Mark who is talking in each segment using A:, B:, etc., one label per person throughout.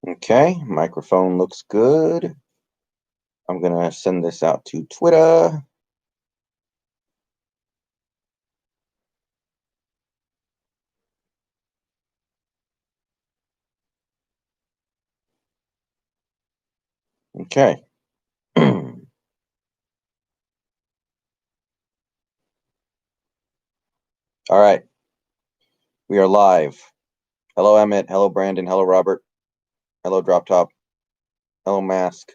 A: Okay, microphone looks good. I'm going to send this out to Twitter. Okay. All right. We are live. Hello, Emmett. Hello, Brandon. Hello, Robert. Hello, Drop Top. Hello, Mask.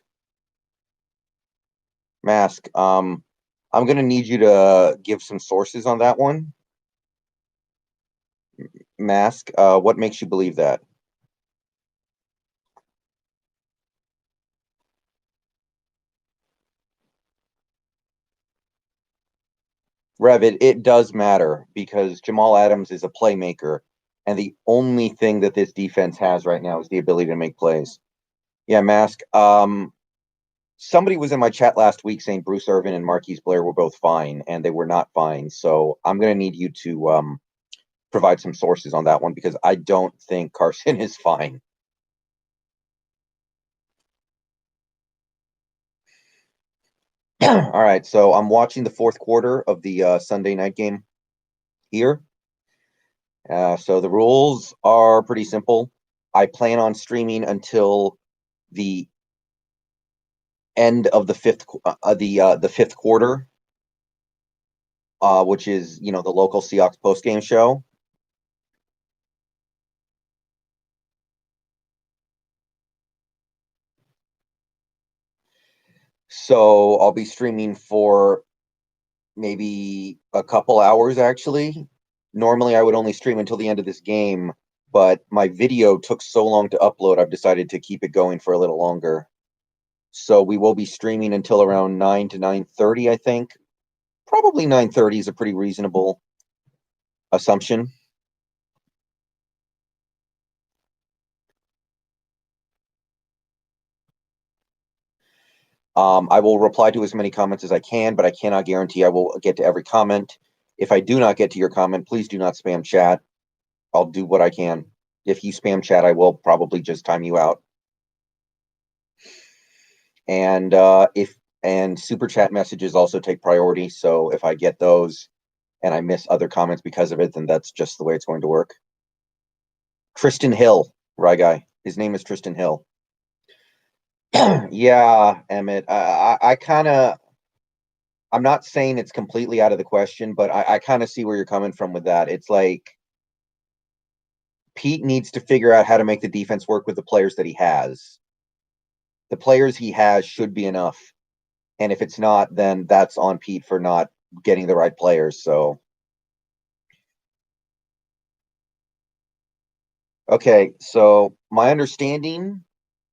A: Mask. I'm going to need you to give some sources on that one. Mask. What makes you believe that? Rev, it does matter because Jamal Adams is a playmaker, and the only thing that this defense has right now is the ability to make plays. Yeah, Mask. Somebody was in my chat last week saying Bruce Irvin and Marquise Blair were both fine, and they were not fine. So I'm going to need you to provide some sources on that one because I don't think Carson is fine. All right, so I'm watching the fourth quarter of the Sunday night game here. So the rules are pretty simple. I plan on streaming until the end of the fifth quarter, which is the local Seahawks postgame show. So I'll be streaming for maybe a couple hours actually. Normally I would only stream until the end of this game, but my video took so long to upload, I've decided to keep it going for a little longer. So we will be streaming until around 9 to 9:30, I think. Probably 9:30 is a pretty reasonable assumption. I will reply to as many comments as I can, but I cannot guarantee I will get to every comment. If I do not get to your comment, please do not spam chat. I'll do what I can. If you spam chat, I will probably just time you out. And if and super chat messages also take priority. So if I get those and I miss other comments because of it, then that's just the way it's going to work. Tristan Hill, Rye Guy. His name is Tristan Hill. Yeah, Emmett. I kind of. I'm not saying it's completely out of the question, but I kind of see where you're coming from with that. It's like Pete needs to figure out how to make the defense work with the players that he has. The players he has should be enough. And if it's not, then that's on Pete for not getting the right players. So, okay. So, my understanding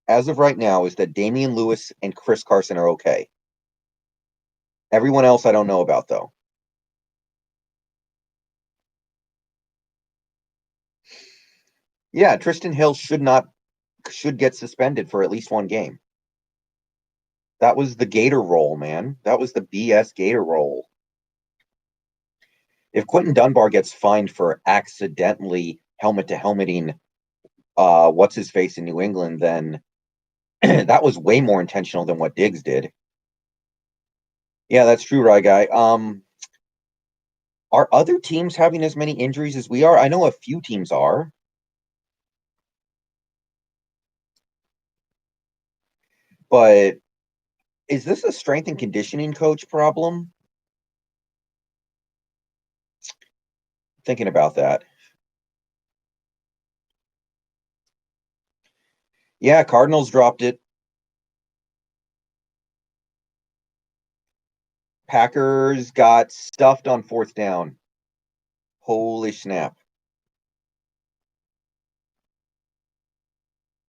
A: as of right now is that Damian Lewis and Chris Carson are okay. Everyone else I don't know about, though. Yeah, Tristan Hill should get suspended for at least one game. That was the Gator roll, man. That was the BS Gator roll. If Quentin Dunbar gets fined for accidentally helmet to helmeting what's his face in New England, then that was way more intentional than what Diggs did. Yeah, that's true, Rye Guy. Are other teams having as many injuries as we are? I know a few teams are, but is this a strength and conditioning coach problem? Thinking about that. Yeah, Cardinals dropped it. Packers got stuffed on fourth down. Holy snap.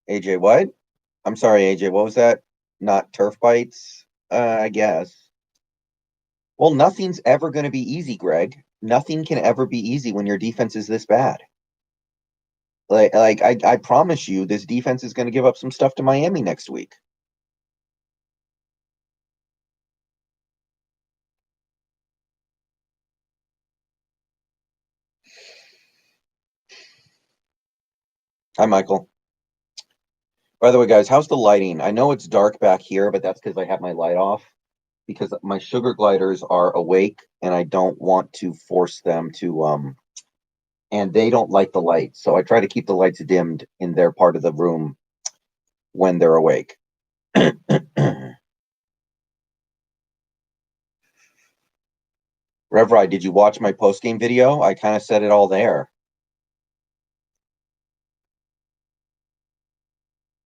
A: AJ, what? I'm sorry, AJ. What was that? Not turf bites? I guess. Well, nothing's ever going to be easy, Greg. Nothing can ever be easy when your defense is this bad. I promise you, this defense is going to give up some stuff to Miami next week. Hi, Michael. By the way, guys, how's the lighting? I know it's dark back here, but that's because I have my light off because my sugar gliders are awake and I don't want to force them to and they don't like the light. So I try to keep the lights dimmed in their part of the room when they're awake. Rev did you watch my post-game video? I kind of said it all there.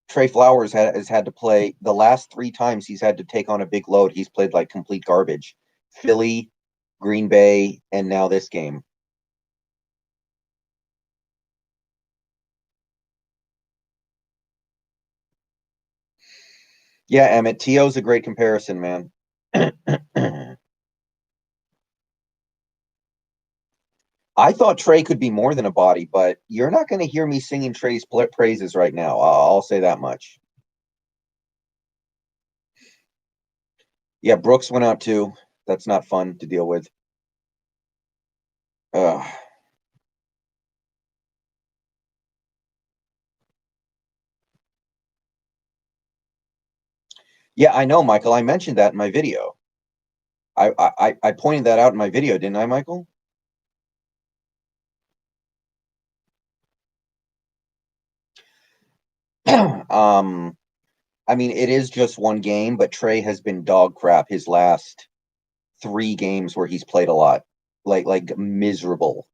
A: Trey Flowers has had to play the last 3 times he's had to take on a big load. He's played like complete garbage. Philly, Green Bay, and now this game. Yeah, Emmett, T.O.'s a great comparison, man. I thought Trey could be more than a body, but you're not going to hear me singing Trey's praises right now. I'll say that much. Yeah, Brooks went out too. That's not fun to deal with. Yeah, I know, Michael. I mentioned that in my video. I pointed that out in my video, didn't I, Michael? I mean, it is just one game, but Trey has been dog crap his last 3 games where he's played a lot, like miserable.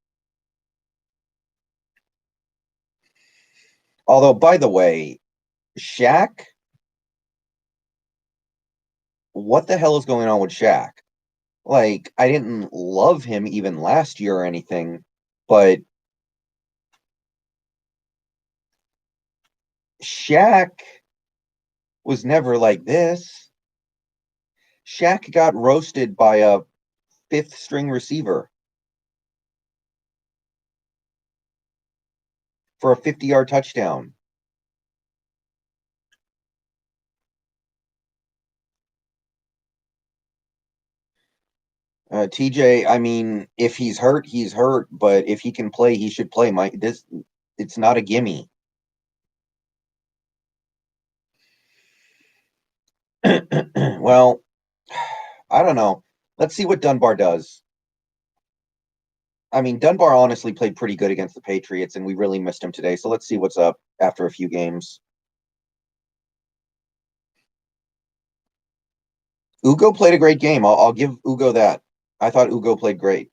A: Although, by the way, Shaq, what the hell is going on with Shaq? Like, I didn't love him even last year or anything, but Shaq was never like this. Shaq got roasted by a 5th string receiver for a 50-yard touchdown. TJ, I mean, if he's hurt, he's hurt, but if he can play, he should play. It's not a gimme. Well, I don't know. Let's see what Dunbar does. I mean, Dunbar honestly played pretty good against the Patriots, and we really missed him today. So let's see what's up after a few games. Ugo played a great game. I'll give Ugo that. I thought Ugo played great.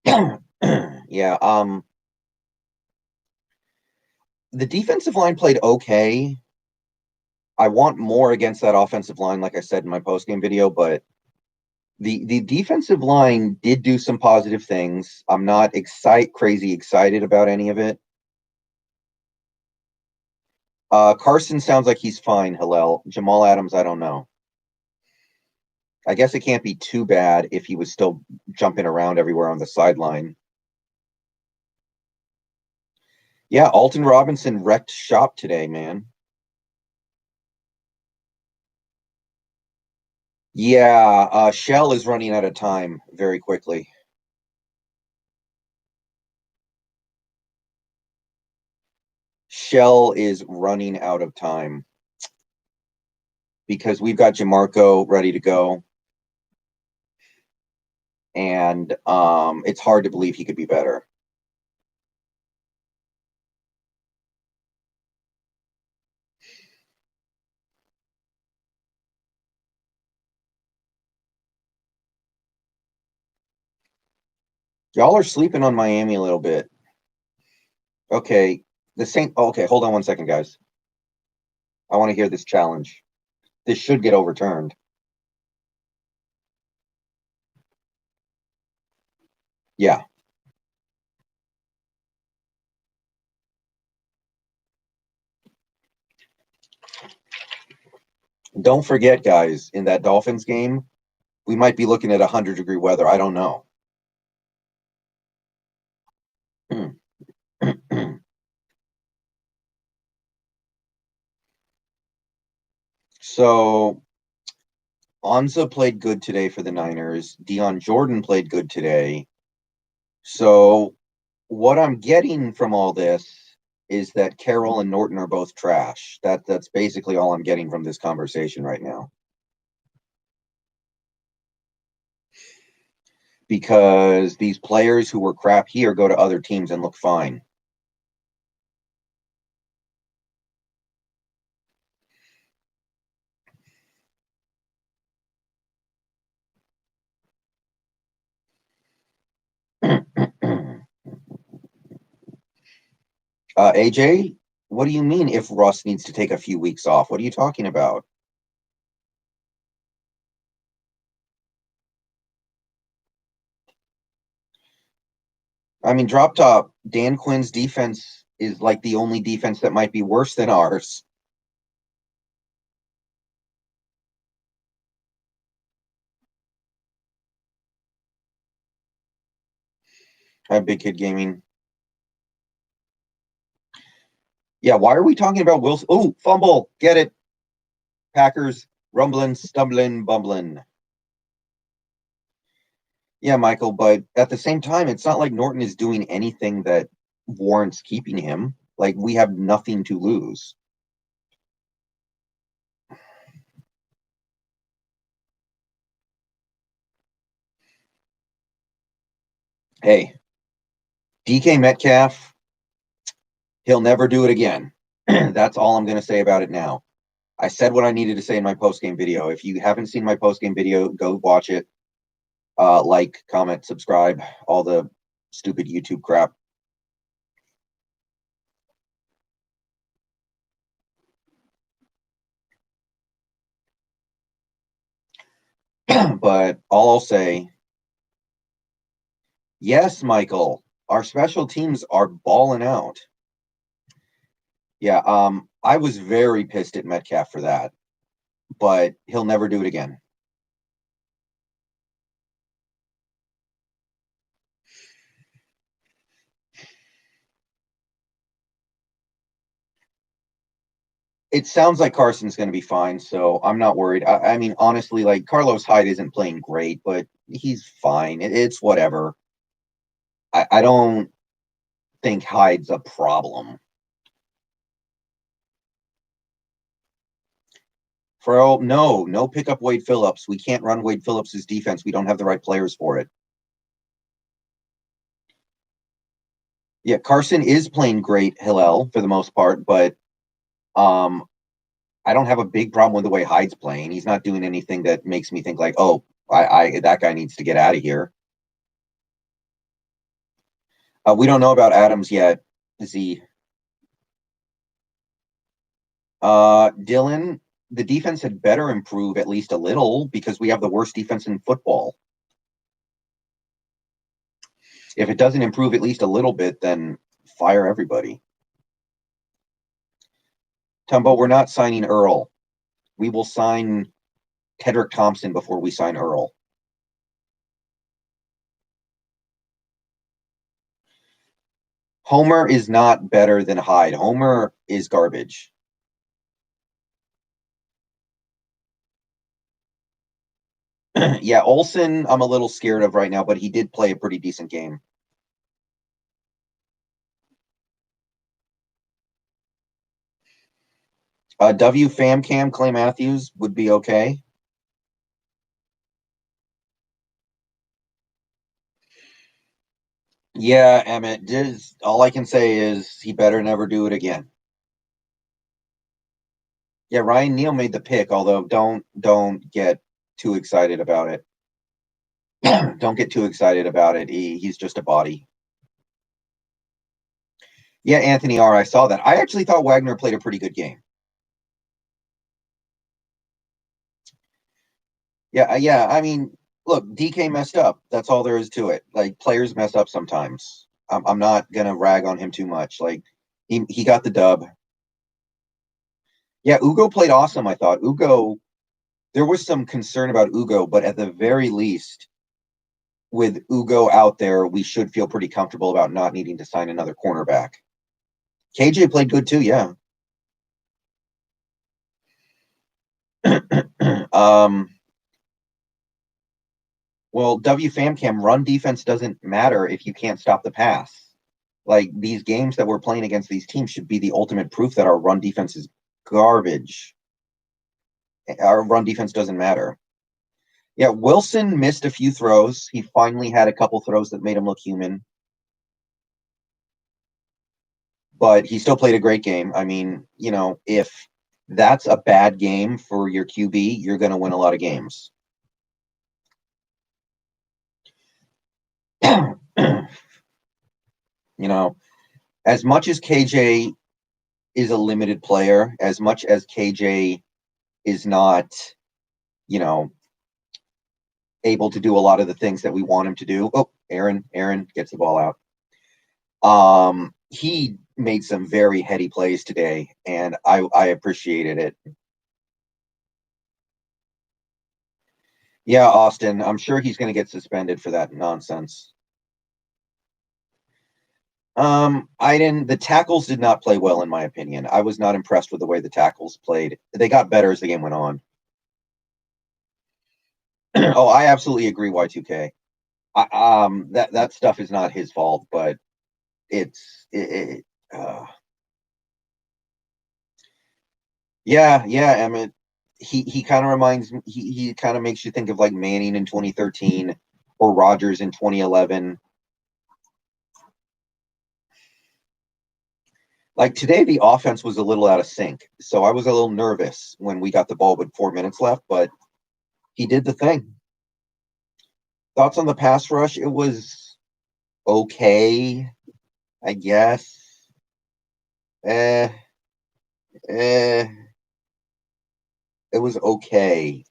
A: Yeah. The defensive line played okay. I want more against that offensive line, like I said in my post-game video, but the defensive line did do some positive things. I'm not crazy excited about any of it. Carson sounds like he's fine, Hillel. Jamal Adams, I don't know. I guess it can't be too bad if he was still jumping around everywhere on the sideline. Yeah, Alton Robinson wrecked shop today, man. Yeah, Shell is running out of time very quickly. Shell is running out of time because we've got Jamarco ready to go. And it's hard to believe he could be better. Y'all are sleeping on Miami a little bit. Okay, the same. Okay, hold on one second, guys. I want to hear this challenge. This should get overturned. Yeah. Don't forget, guys, in that Dolphins game, we might be looking at 100-degree weather. I don't know. So Anza played good today for the Niners. Dion Jordan played good today. So what I'm getting from all this is that Carroll and Norton are both trash. That's basically all I'm getting from this conversation right now. Because these players who were crap here go to other teams and look fine. AJ, what do you mean if Russ needs to take a few weeks off? What are you talking about? I mean, drop top, Dan Quinn's defense is like the only defense that might be worse than ours. Hi, Big Kid Gaming. Yeah, why are we talking about Wilson? Oh, fumble. Get it. Packers rumbling, stumbling, bumbling. Yeah, Michael, but at the same time, it's not like Norton is doing anything that warrants keeping him. Like, we have nothing to lose. Hey, DK Metcalf, he'll never do it again. That's all I'm going to say about it now. I said what I needed to say in my post-game video. If you haven't seen my post-game video, go watch it. Like, comment, subscribe, all the stupid YouTube crap. But all I'll say, yes, Michael, our special teams are balling out. Yeah, I was very pissed at Metcalf for that, but he'll never do it again. It sounds like Carson's going to be fine, so I'm not worried. I mean, honestly, like Carlos Hyde isn't playing great, but he's fine. It's whatever. I don't think Hyde's a problem. Fro, no pick up Wade Phillips. We can't run Wade Phillips' defense. We don't have the right players for it. Yeah, Carson is playing great, Hillel, for the most part, but um, I don't have a big problem with the way Hyde's playing. He's not doing anything that makes me think like, oh, I that guy needs to get out of here. We don't know about Adams yet. Is he? Dylan, the defense had better improve at least a little because we have the worst defense in football. If it doesn't improve at least a little bit, then fire everybody. Tumbo, we're not signing Earl. We will sign Tedrick Thompson before we sign Earl. Homer is not better than Hyde. Homer is garbage. Yeah, Olsen, I'm a little scared of right now, but he did play a pretty decent game. W Fam Cam Clay Matthews would be okay. Yeah, Emmett. All I can say is he better never do it again. Yeah, Ryan Neal made the pick, although don't get too excited about it. Don't get too excited about it. He's just a body. Yeah, Anthony R. I saw that. I actually thought Wagner played a pretty good game. Yeah. I mean, look, DK messed up. That's all there is to it. Like players mess up sometimes. I'm not gonna rag on him too much. Like he got the dub. Yeah, Ugo played awesome. I thought Ugo. There was some concern about Ugo, but at the very least, with Ugo out there, we should feel pretty comfortable about not needing to sign another cornerback. KJ played good too. Yeah. um. Well, W Famcam run defense doesn't matter if you can't stop the pass. Like, these games that we're playing against these teams should be the ultimate proof that our run defense is garbage. Our run defense doesn't matter. Yeah, Wilson missed a few throws. He finally had a couple throws that made him look human. But he still played a great game. I mean, if that's a bad game for your QB, you're going to win a lot of games. As much as KJ is a limited player, as much as KJ is not, able to do a lot of the things that we want him to do. Oh, Aaron gets the ball out. He made some very heady plays today, and I appreciated it. Yeah, Austin, I'm sure he's going to get suspended for that nonsense. The tackles did not play well, in my opinion. I was not impressed with the way the tackles played. They got better as the game went on. Oh, I absolutely agree, Y2K. That stuff is not his fault, but yeah, Emmett. He kind of reminds me. He kind of makes you think of like Manning in 2013 or Rodgers in 2011. Like, today, the offense was a little out of sync, so I was a little nervous when we got the ball with 4 minutes left, but he did the thing. Thoughts on the pass rush? It was okay, I guess. Eh, eh, it was okay.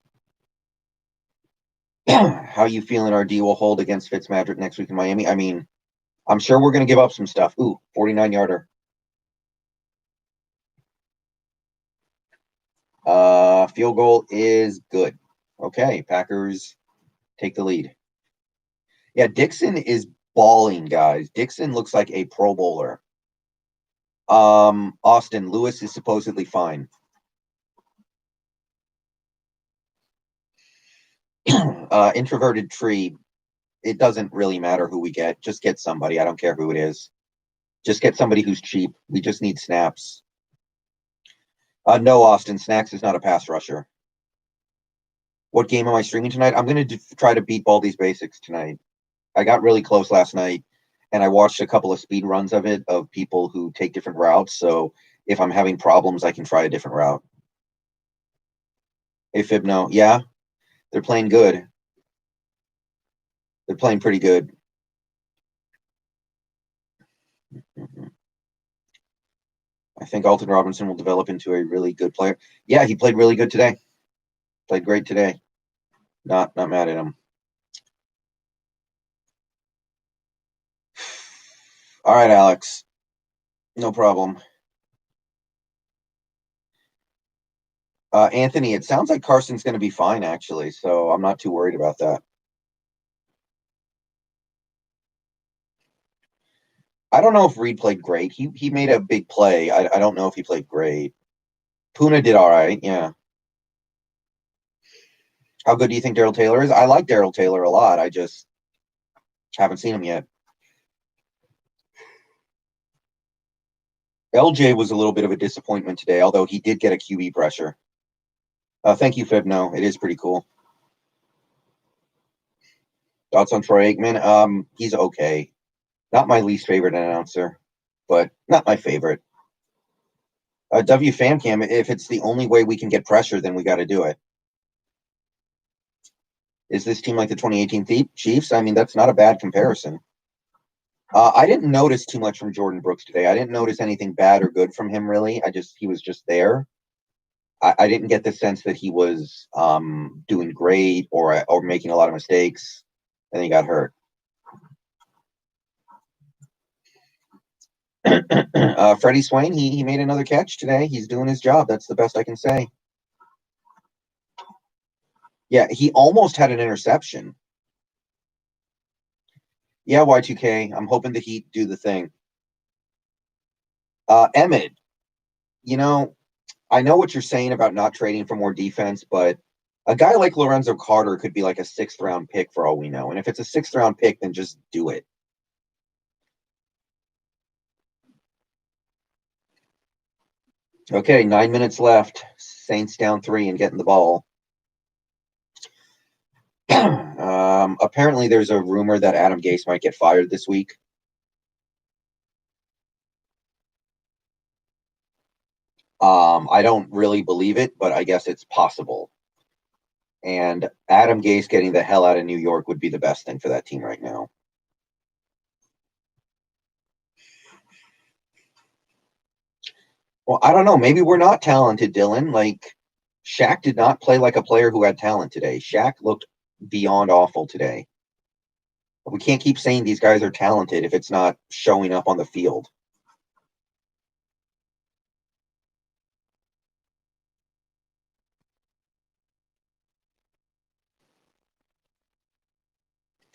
A: How you feeling our D will hold against Fitzmagic next week in Miami? I mean, I'm sure we're going to give up some stuff. Ooh, 49-yarder. Field goal is good. Okay, Packers take the lead. Yeah, Dixon is balling, guys. Dixon looks like a Pro Bowler. Austin Lewis is supposedly fine. Introverted tree. It doesn't really matter who we get. Just get somebody. I don't care who it is. Just get somebody who's cheap. We just need snaps. No, Austin. Snacks is not a pass rusher. What game am I streaming tonight? I'm going to try to beat Baldy's Basics tonight. I got really close last night, and I watched a couple of speed runs of it of people who take different routes. So if I'm having problems, I can try a different route. Hey, Fibno. Yeah, they're playing good. They're playing pretty good. I think Alton Robinson will develop into a really good player. Yeah, he played really good today. Played great today. Not mad at him. All right, Alex. No problem. Anthony, it sounds like Carson's going to be fine, actually, so I'm not too worried about that. I don't know if Reed played great. He made a big play. I don't know if he played great. Puna did all right, yeah. How good do you think Daryl Taylor is? I like Daryl Taylor a lot. I just haven't seen him yet. LJ was a little bit of a disappointment today, although he did get a QB pressure. Thank you, Fibno. It is pretty cool. Thoughts on Troy Aikman? He's okay. Not my least favorite announcer, but not my favorite. W Famcam, if it's the only way we can get pressure, then we got to do it. Is this team like the 2018 Chiefs? I mean, that's not a bad comparison. I didn't notice too much from Jordan Brooks today. I didn't notice anything bad or good from him, really. He was just there. I didn't get the sense that he was doing great or making a lot of mistakes, and he got hurt. Freddie Swain, he made another catch today. He's doing his job. That's the best I can say. Yeah, he almost had an interception. Yeah, Y2K. I'm hoping the Heat do the thing. Emmett, I know what you're saying about not trading for more defense, but a guy like Lorenzo Carter could be like a 6th-round pick for all we know. And if it's a 6th-round pick, then just do it. Okay, 9 minutes left. Saints down 3 and getting the ball. Apparently, there's a rumor that Adam Gase might get fired this week. I don't really believe it, but I guess it's possible. And Adam Gase getting the hell out of New York would be the best thing for that team right now. Well, I don't know. Maybe we're not talented, Dylan. Like, Shaq did not play like a player who had talent today. Shaq looked beyond awful today. We can't keep saying these guys are talented if it's not showing up on the field.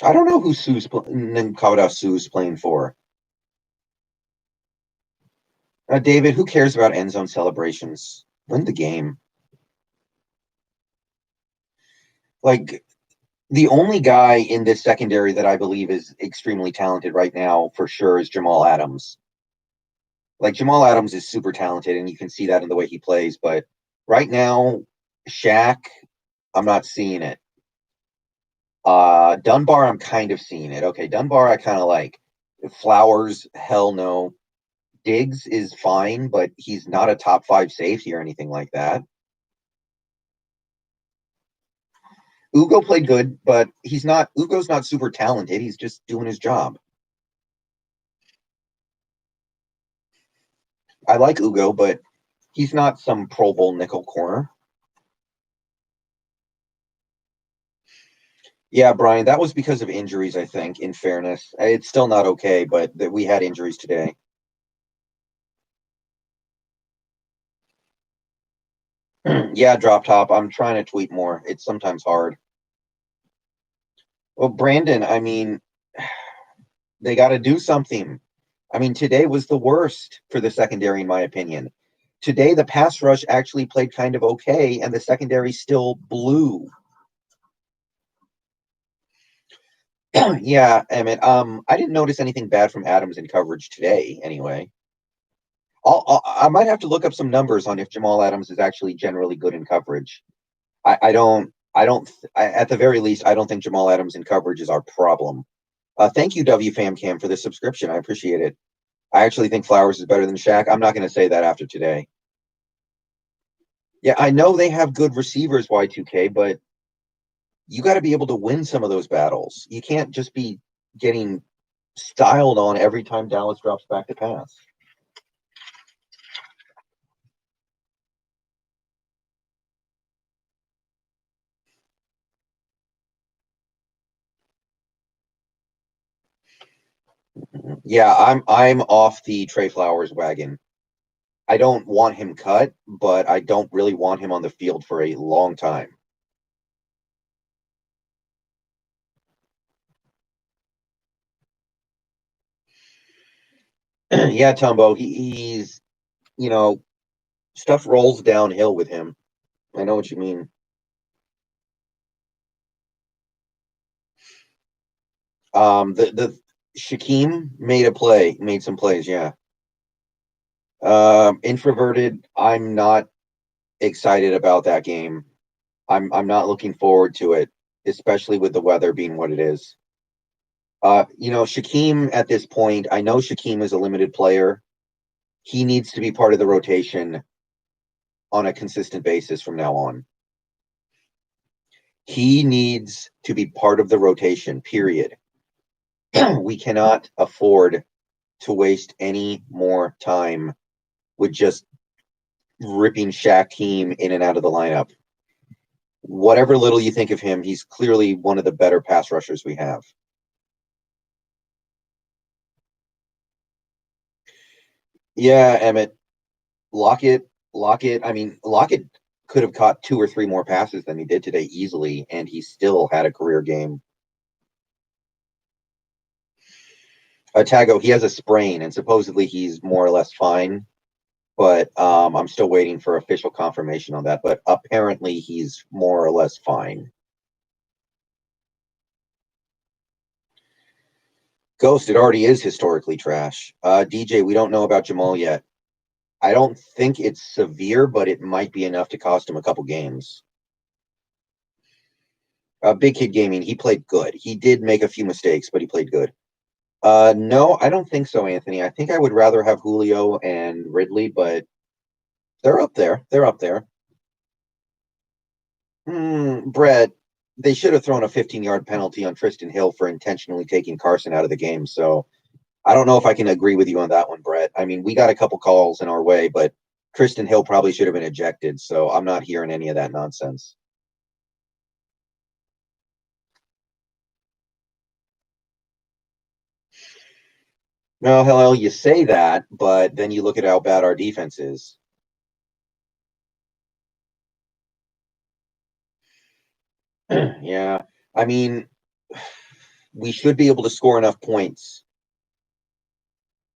A: I don't know who Sue's playing for. David, who cares about end zone celebrations? Win the game. Like, the only guy in this secondary that I believe is extremely talented right now, for sure, is Jamal Adams. Like, Jamal Adams is super talented, and you can see that in the way he plays. But right now, Shaq, I'm not seeing it. Dunbar, I'm kind of seeing it. Okay, Dunbar, I kind of like. Flowers, hell no. Diggs is fine, but he's not a top 5 safety or anything like that. Ugo played good, but Ugo's not super talented. He's just doing his job. I like Ugo, but he's not some Pro Bowl nickel corner. Yeah, Brian, that was because of injuries, I think, in fairness. It's still not okay, but that we had injuries today. Yeah, drop top. I'm trying to tweet more. It's sometimes hard. Well, Brandon, I mean, they got to do something. I mean, today was the worst for the secondary, in my opinion. Today, the pass rush actually played kind of okay, and the secondary still blew. Yeah, Emmett. I didn't notice anything bad from Adams in coverage today. Anyway, I might have to look up some numbers on if Jamal Adams is actually generally good in coverage. I don't. I don't. At the very least, I don't think Jamal Adams in coverage is our problem. Thank you, WFamCam, for the subscription. I appreciate it. I actually think Flowers is better than Shaq. I'm not going to say that after today. Yeah, I know they have good receivers, Y2K, but you got to be able to win some of those battles. You can't just be getting styled on every time Dallas drops back to pass. Yeah, I'm off the Trey Flowers wagon. I don't want him cut, but I don't really want him on the field for a long time. Yeah, Tumbo, he's you know stuff rolls downhill with him. I know what you mean. The Shaquem made some plays. Yeah. Introverted. I'm not excited about that game. I'm not looking forward to it, especially with the weather being what it is. Shaquem at this point, I know Shaquem is a limited player. He needs to be part of the rotation on a consistent basis from now on. He needs to be part of the rotation, period. We cannot afford to waste any more time with just ripping Shaquem in and out of the lineup. Whatever little you think of him, he's clearly one of the better pass rushers we have. Yeah, Emmett, Lockett. I mean, Lockett could have caught 2 or 3 more passes than he did today easily, and he still had a career game. Tago, he has a sprain, and supposedly he's more or less fine. But I'm still waiting for official confirmation on that. But apparently, he's more or less fine. Ghost, it already is historically trash. DJ, we don't know about Jamal yet. I don't think it's severe, but it might be enough to cost him a couple games. Big Kid Gaming, he played good. He did make a few mistakes, but he played good. No, I don't think so, Anthony. I think I would rather have Julio and Ridley, but they're up there. They're up there. Brett, they should have thrown a 15-yard penalty on Tristan Hill for intentionally taking Carson out of the game. So I don't know if I can agree with you on that one, Brett. I mean, we got a couple calls in our way, but Tristan Hill probably should have been ejected. So I'm not hearing any of that nonsense. No, Hillel, you say that, but then you look at how bad our defense is. Yeah. I mean, we should be able to score enough points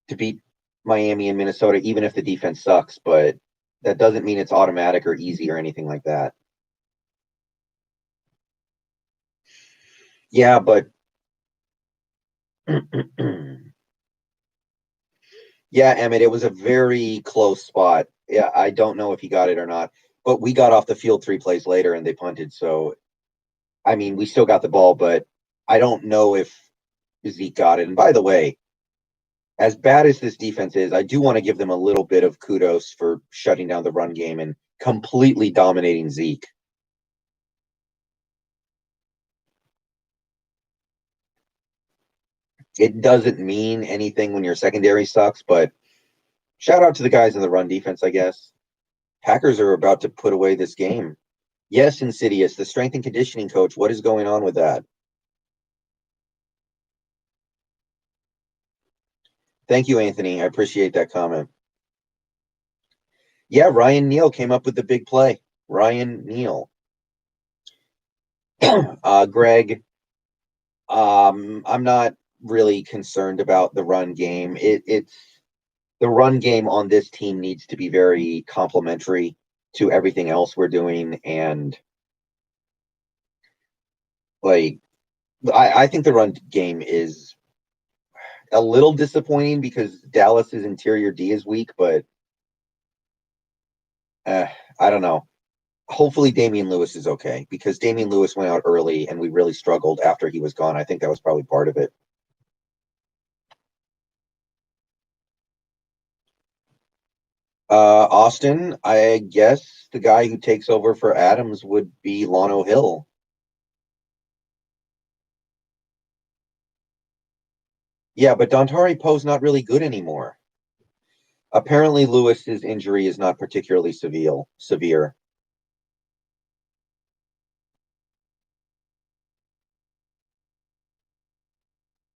A: to beat Miami and Minnesota, even if the defense sucks, but that doesn't mean it's automatic or easy or anything like that. Yeah, but yeah, Emmett, it was a very close spot. Yeah, I don't know if he got it or not, but we got off the field 3 plays later and they punted. So, I mean, we still got the ball, but I don't know if Zeke got it. And by the way, as bad as this defense is, I do want to give them a little bit of kudos for shutting down the run game and completely dominating Zeke. It doesn't mean anything when your secondary sucks, but shout out to the guys in the run defense, I guess. Packers are about to put away this game. Yes, Insidious, the strength and conditioning coach. What is going on with that? Thank you, Anthony. I appreciate that comment. Yeah, Ryan Neal came up with the big play. Ryan Neal. Greg, I'm not really concerned about the run game. It's the run game on this team needs to be very complementary to everything else we're doing, and like I think the run game is a little disappointing because Dallas's interior D is weak, but uh, I don't know. Hopefully Damian Lewis is okay because Damian Lewis went out early and we really struggled after he was gone. I think that was probably part of it. Austin, I guess the guy who takes over for Adams would be Lano Hill. Yeah, but Dontari Poe's not really good anymore. Apparently Lewis's injury is not particularly severe.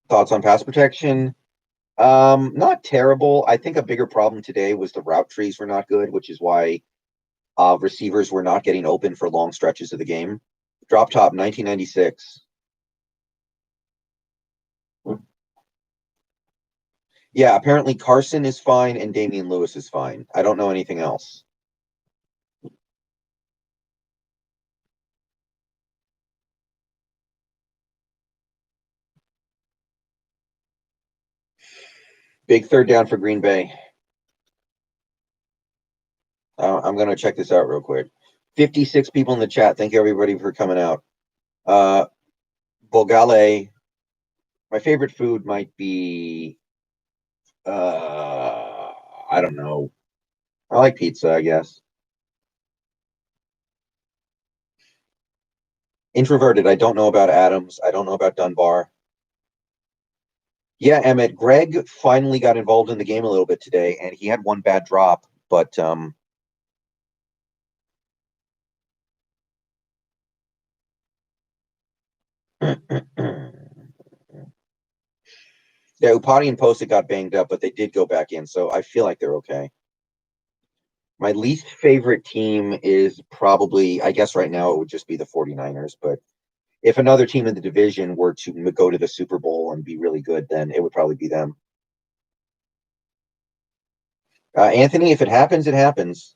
A: Thoughts on pass protection? Not terrible. I think a bigger problem today was the route trees were not good, which is why receivers were not getting open for long stretches of the game. Drop top 1996. Yeah, apparently Carson is fine and Damian Lewis is fine. I don't know anything else. Big third down for Green Bay. I'm going to check this out real quick. 56 people in the chat. Thank you, everybody, for coming out. Uh, Bulgale. My favorite food might be, I don't know. I like pizza, I guess. Introverted. I don't know about Adams. I don't know about Dunbar. Yeah, Emmett. Greg finally got involved in the game a little bit today, and he had one bad drop, but yeah, Upati and Posted got banged up, but they did go back in, so I feel like they're okay. My least favorite team is probably, I guess right now it would just be the 49ers, but if another team in the division were to go to the Super Bowl and be really good, then it would probably be them. Anthony, if it happens, it happens.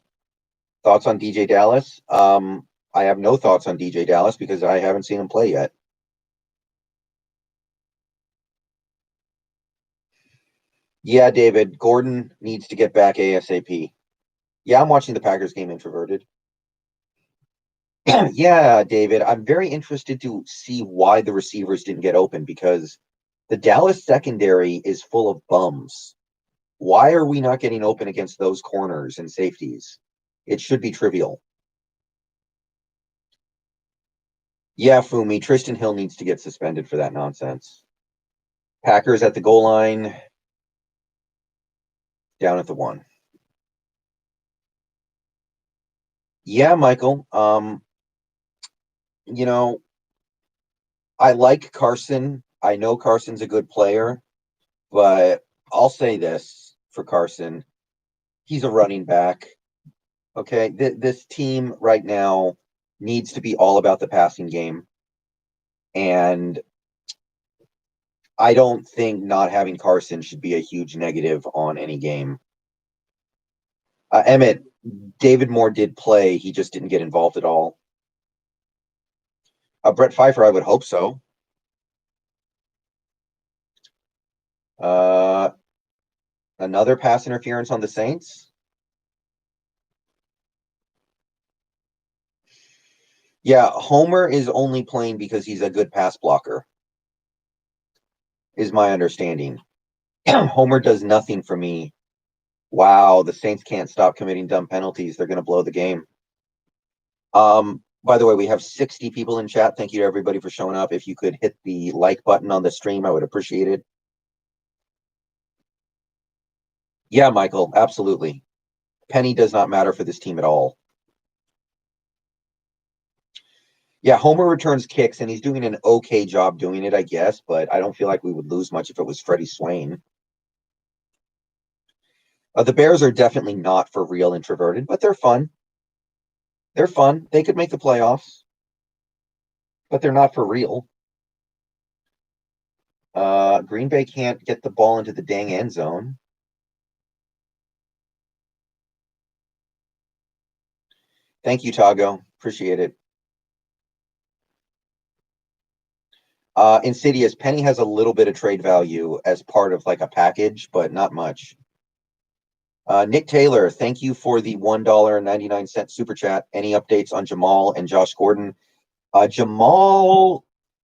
A: Thoughts on DJ Dallas? I have no thoughts on DJ Dallas because I haven't seen him play yet. Yeah, David, Gordon needs to get back ASAP. Yeah, I'm watching the Packers game introverted. Yeah, David, I'm very interested to see why the receivers didn't get open because the Dallas secondary is full of bums. Why are we not getting open against those corners and safeties? It should be trivial. Yeah, Fumi, Tristan Hill needs to get suspended for that nonsense. Packers at the goal line, down at the 1. Yeah, Michael. You know, I like Carson. I know Carson's a good player, but I'll say this for Carson. He's a running back. Okay. This team right now needs to be all about the passing game. And I don't think not having Carson should be a huge negative on any game. Emmett, David Moore did play. He just didn't get involved at all. Brett Pfeiffer, I would hope so. Uh, Another pass interference on the Saints. Yeah, Homer is only playing because he's a good pass blocker, is my understanding. Homer does nothing for me. Wow, the Saints can't stop committing dumb penalties. They're going to blow the game. By the way, we have 60 people in chat. Thank you to everybody for showing up. If you could hit the like button on the stream, I would appreciate it. Yeah, Michael, absolutely. Penny does not matter for this team at all. Yeah, Homer returns kicks, and he's doing an okay job doing it, I guess, but I don't feel like we would lose much if it was Freddie Swain. The Bears are definitely not for real introverted, but they're fun. They're fun. They could make the playoffs, but they're not for real. Green Bay can't get the ball into the dang end zone. Thank you, Tago. Appreciate it. Insidious, Penny has a little bit of trade value as part of like a package, but not much. Nick Taylor, thank you for the $1.99 super chat. Any updates on Jamal and Josh Gordon? Jamal,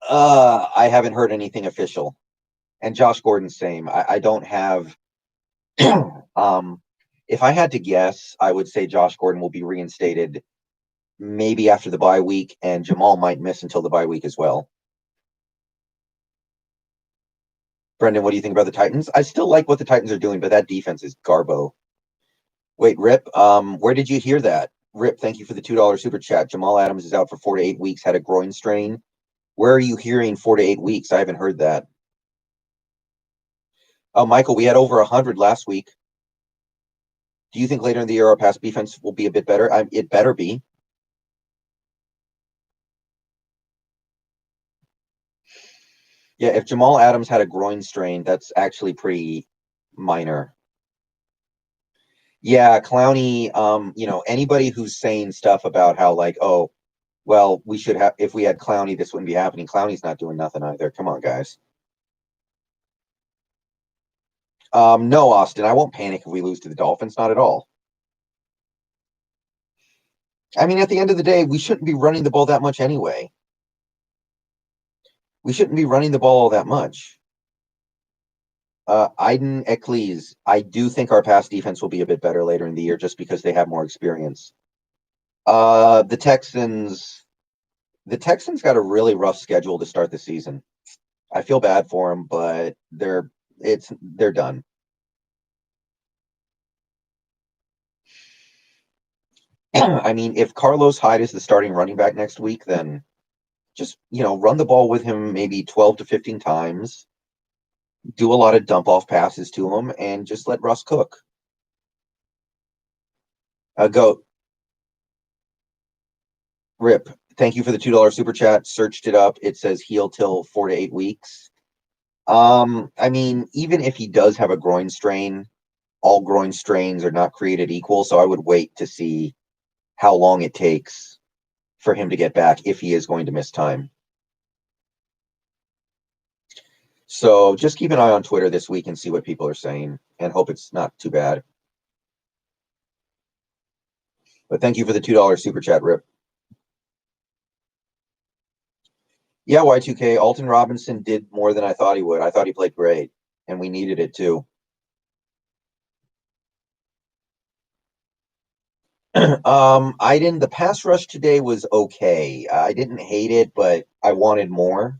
A: I haven't heard anything official. And Josh Gordon, same. I don't have. If I had to guess, I would say Josh Gordon will be reinstated maybe after the bye week, and Jamal might miss until the bye week as well. Brendan, what do you think about the Titans? I still like what the Titans are doing, but that defense is garbo. Wait, Rip, where did you hear that? Rip, thank you for the $2 super chat. Jamal Adams is out for 4 to 8 weeks, had a groin strain. Where are you hearing 4 to 8 weeks? I haven't heard that. Oh, Michael, we had over 100 last week. Do you think later in the year our pass defense will be a bit better? It better be. Yeah, if Jamal Adams had a groin strain, that's actually pretty minor. Yeah, Clowney, anybody who's saying stuff about how like, oh, well, we should have if we had Clowney, this wouldn't be happening. Clowney's not doing nothing either. Come on, guys. No, Austin, I won't panic if we lose to the Dolphins, not at all. I mean, at the end of the day, we shouldn't be running the ball that much anyway. We shouldn't be running the ball all that much. Aiden Eccles, I do think our pass defense will be a bit better later in the year just because they have more experience. The Texans got a really rough schedule to start the season. I feel bad for them, but they're done. I mean, if Carlos Hyde is the starting running back next week, then just run the ball with him maybe 12 to 15 times, do a lot of dump off passes to him, and just let Russ cook. Go Rip. Thank you for the $2 super chat. Searched it up. It says heal till 4 to 8 weeks. I mean, even if he does have a groin strain, all groin strains are not created equal. So I would wait to see how long it takes for him to get back if he is going to miss time. So just keep an eye on Twitter this week and see what people are saying and hope it's not too bad. But thank you for the $2 super chat, Rip. Yeah, Y2K, Alton Robinson did more than I thought he would. I thought he played great, and we needed it too. The pass rush today was okay. I didn't hate it, but I wanted more.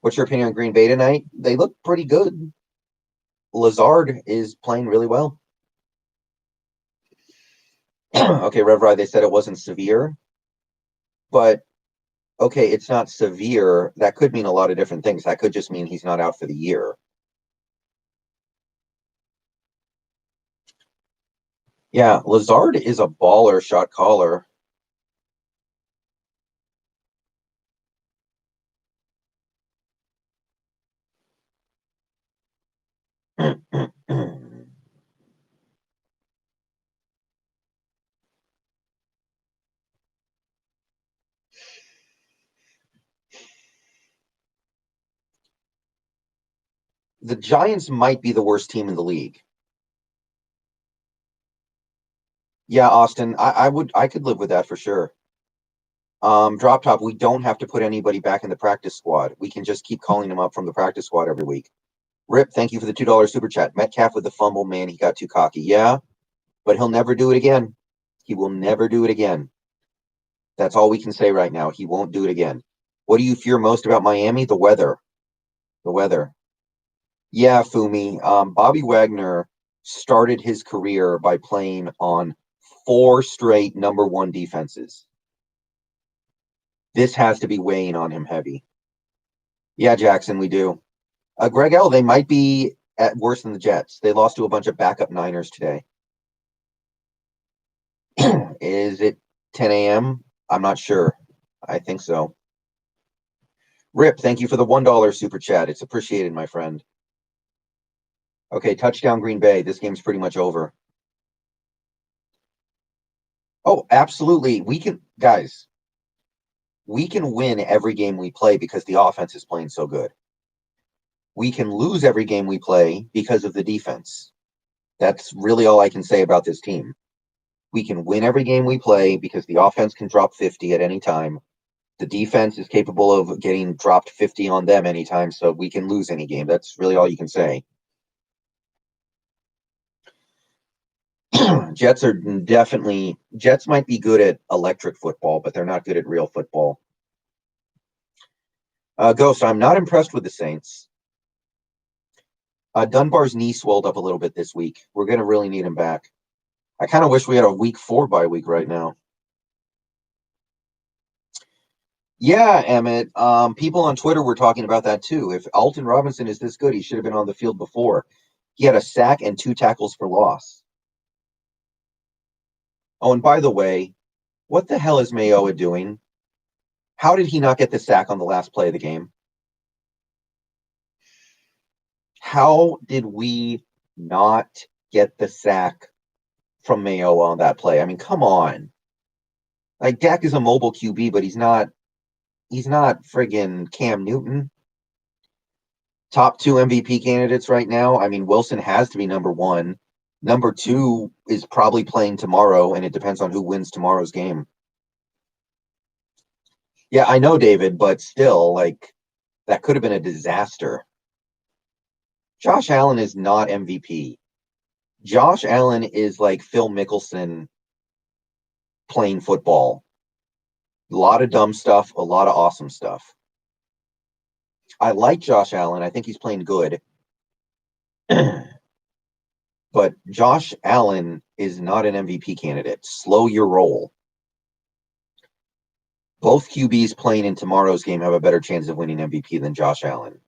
A: What's your opinion on Green Bay tonight? They look pretty good. Lazard is playing really well. Okay, Rev Ride, they said it wasn't severe, but okay, it's not severe. That could mean a lot of different things. That could just mean he's not out for the year. Yeah, Lazard is a baller shot caller. The Giants might be the worst team in the league. Yeah, Austin, I could live with that for sure. Drop top, we don't have to put anybody back in the practice squad. We can just keep calling them up from the practice squad every week. Rip, thank you for the $2 super chat. Metcalf with the fumble, man, he got too cocky. Yeah, but he'll never do it again. He will never do it again. That's all we can say right now. He won't do it again. What do you fear most about Miami? The weather. The weather. Yeah, Fumi. Bobby Wagner started his career by playing on 4 straight number 1 defenses. This has to be weighing on him heavy. Yeah, Jackson, we do. Greg L, they might be at worse than the Jets. They lost to a bunch of backup Niners today. Is it 10 a.m.? I'm not sure. I think so. Rip, thank you for the $1 super chat. It's appreciated, my friend. Okay, touchdown Green Bay. This game's pretty much over. Oh, absolutely. Guys, we can win every game we play because the offense is playing so good. We can lose every game we play because of the defense. That's really all I can say about this team. We can win every game we play because the offense can drop 50 at any time. The defense is capable of getting dropped 50 on them anytime, so we can lose any game. That's really all you can say. Jets might be good at electric football, but they're not good at real football. Ghost, I'm not impressed with the Saints. Dunbar's knee swelled up a little bit this week. We're going to really need him back. I kind of wish we had a week 4 bye week right now. Yeah, Emmett. People on Twitter were talking about that too. If Alton Robinson is this good, he should have been on the field before. He had a sack and 2 tackles for loss. Oh, and by the way, what the hell is Mayoa doing? How did he not get the sack on the last play of the game? How did we not get the sack from Mayoa on that play? I mean, come on. Like, Dak is a mobile QB, but he's not friggin' Cam Newton. Top 2 MVP candidates right now. I mean, Wilson has to be number 1. Number 2 is probably playing tomorrow, and it depends on who wins tomorrow's game. Yeah, I know, David, but still, like, that could have been a disaster. Josh Allen is not MVP. Josh Allen is like Phil Mickelson playing football. A lot of dumb stuff, a lot of awesome stuff. I like Josh Allen. I think he's playing good. But Josh Allen is not an MVP candidate. Slow your roll. Both QBs playing in tomorrow's game have a better chance of winning MVP than Josh Allen.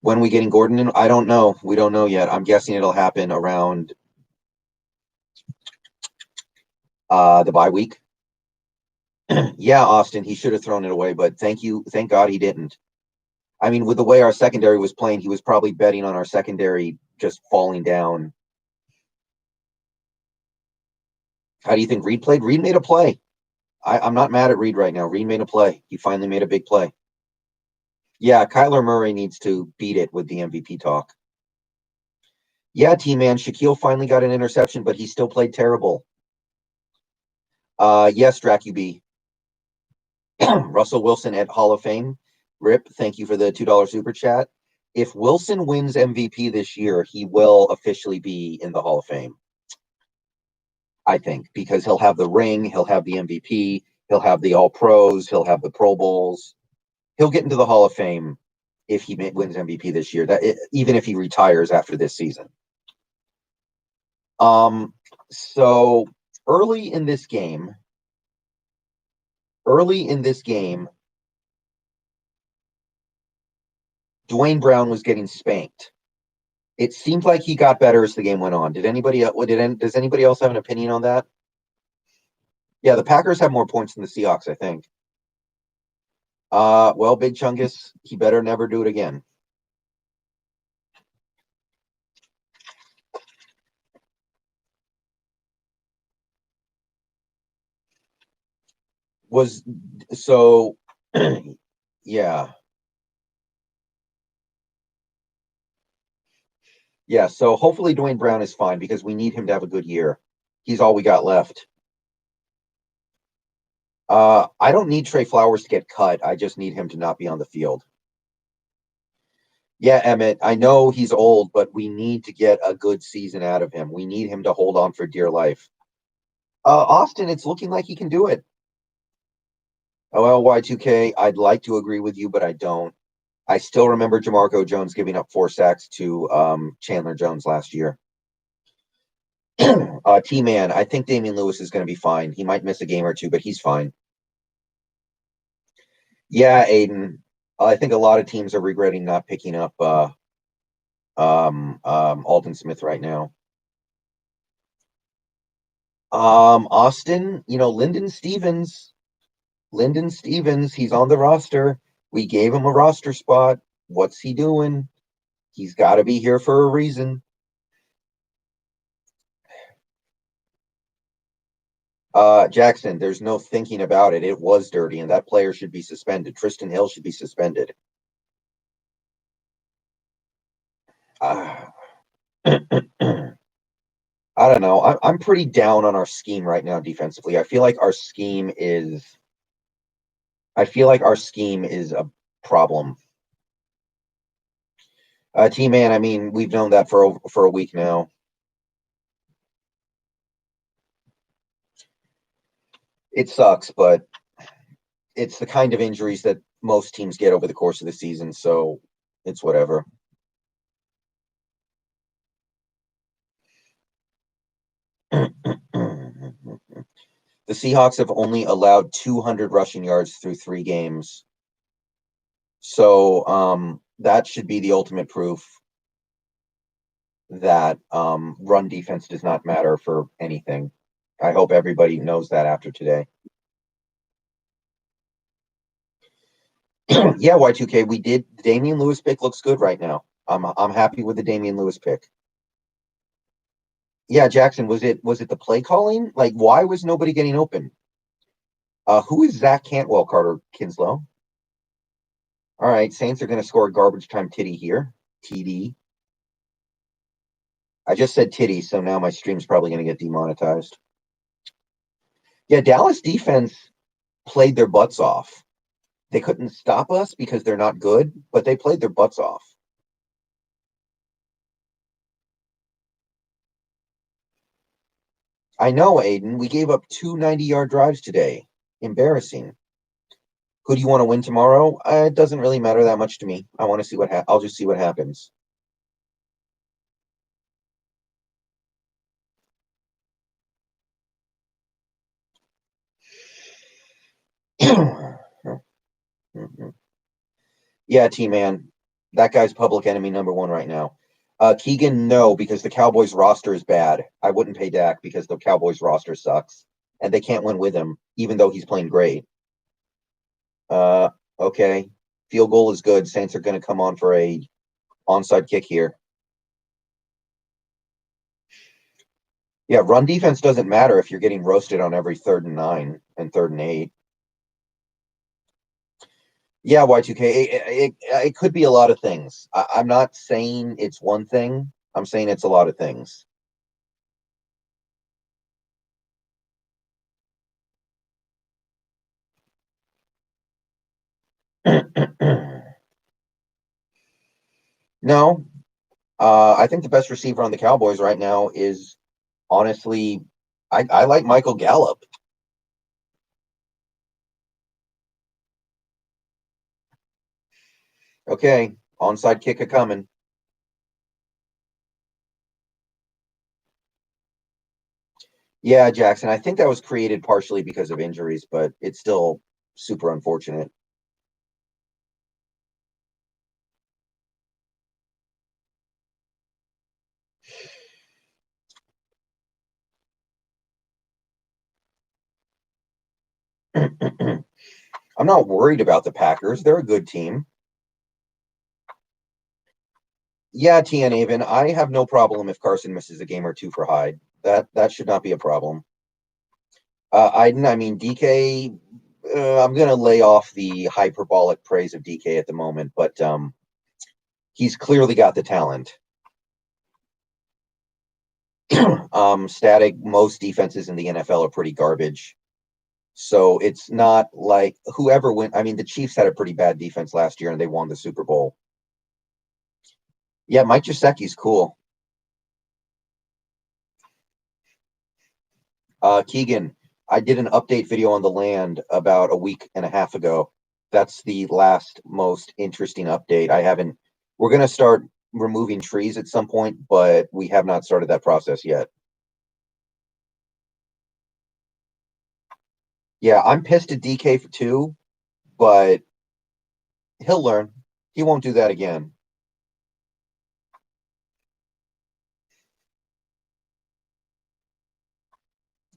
A: When are we getting Gordon in? I don't know. We don't know yet. I'm guessing it'll happen around the bye week. Yeah, Austin, he should have thrown it away, but thank God he didn't. I mean, with the way our secondary was playing, he was probably betting on our secondary just falling down. How do you think Reed played? Reed made a play. I'm not mad at Reed right now. Reed made a play. He finally made a big play. Yeah, Kyler Murray needs to beat it with the MVP talk. Yeah, T-Man, Shaquille finally got an interception, but he still played terrible. Yes, DracuB. Russell Wilson at Hall of Fame. Rip, thank you for the $2 super chat. If Wilson wins MVP this year, he will officially be in the Hall of Fame. I think, because he'll have the ring, he'll have the MVP, he'll have the All Pros, he'll have the Pro Bowls. He'll get into the Hall of Fame if he wins MVP this year. Even if he retires after this season. So early in this game, Dwayne Brown was getting spanked. It seemed like he got better as the game went on. Does anybody else have an opinion on that? Yeah, the Packers have more points than the Seahawks, I think. Well, Big Chungus, he better never do it again. Yeah. Yeah, so hopefully Dwayne Brown is fine because we need him to have a good year. He's all we got left. I don't need Trey Flowers to get cut. I just need him to not be on the field. Yeah, Emmett, I know he's old, but we need to get a good season out of him. We need him to hold on for dear life. Austin, it's looking like he can do it. Oh, Y2K, I'd like to agree with you, but I don't. I still remember Jamarco Jones giving up 4 sacks to Chandler Jones last year. T-Man, I think Damian Lewis is going to be fine. He might miss a game or two, but he's fine. Yeah, Aiden. I think a lot of teams are regretting not picking up Alden Smith right now. Austin, Lyndon Stevens, he's on the roster. We gave him a roster spot. What's he doing? He's got to be here for a reason. Jackson, there's no thinking about it. It was dirty, and that player should be suspended. Tristan Hill should be suspended. I don't know. I'm pretty down on our scheme right now defensively. I feel like our scheme is a problem. T-Man, I mean, we've known that for a week now. It sucks, but it's the kind of injuries that most teams get over the course of the season, so it's whatever. The Seahawks have only allowed 200 rushing yards through 3 games. So that should be the ultimate proof that run defense does not matter for anything. I hope everybody knows that after today. Yeah, Y2K, we did. The Damian Lewis pick looks good right now. I'm happy with the Damian Lewis pick. Yeah, Jackson, was it the play calling? Like, why was nobody getting open? Who is Zach Cantwell, Carter Kinslow? All right, Saints are going to score a garbage time titty here. TD. I just said titty, so now my stream's probably going to get demonetized. Yeah, Dallas defense played their butts off. They couldn't stop us because they're not good, but they played their butts off. I know, Aiden. We gave up 2 90-yard drives today. Embarrassing. Who do you want to win tomorrow? It doesn't really matter that much to me. I want to see I'll just see what happens. Yeah, T-Man. That guy's public enemy number 1 right now. Keegan, no, because the Cowboys roster is bad. I wouldn't pay Dak because the Cowboys roster sucks. And they can't win with him, even though he's playing great. Okay. Field goal is good. Saints are going to come on for a onside kick here. Yeah, run defense doesn't matter if you're getting roasted on every 3rd and 9 and 3rd and 8. Yeah, Y2K, it could be a lot of things. I'm not saying it's one thing. I'm saying it's a lot of things. No, I think the best receiver on the Cowboys right now is honestly, I like Michael Gallup. Okay, onside kick a coming. Yeah, Jackson. I think that was created partially because of injuries, but it's still super unfortunate. I'm not worried about the Packers. They're a good team. Yeah, TN Avon. I have no problem if Carson misses a game or two for Hyde. That should not be a problem. I mean DK. I'm gonna lay off the hyperbolic praise of DK at the moment, but he's clearly got the talent. Static. Most defenses in the NFL are pretty garbage. So it's not like whoever went. I mean, the Chiefs had a pretty bad defense last year and they won the Super Bowl. Yeah, Mike Gesicki's cool. Keegan, I did an update video on the land about a week and a half ago. That's the last most interesting update. I haven't. We're gonna start removing trees at some point, but we have not started that process yet. Yeah, I'm pissed at DK for two, but he'll learn. He won't do that again.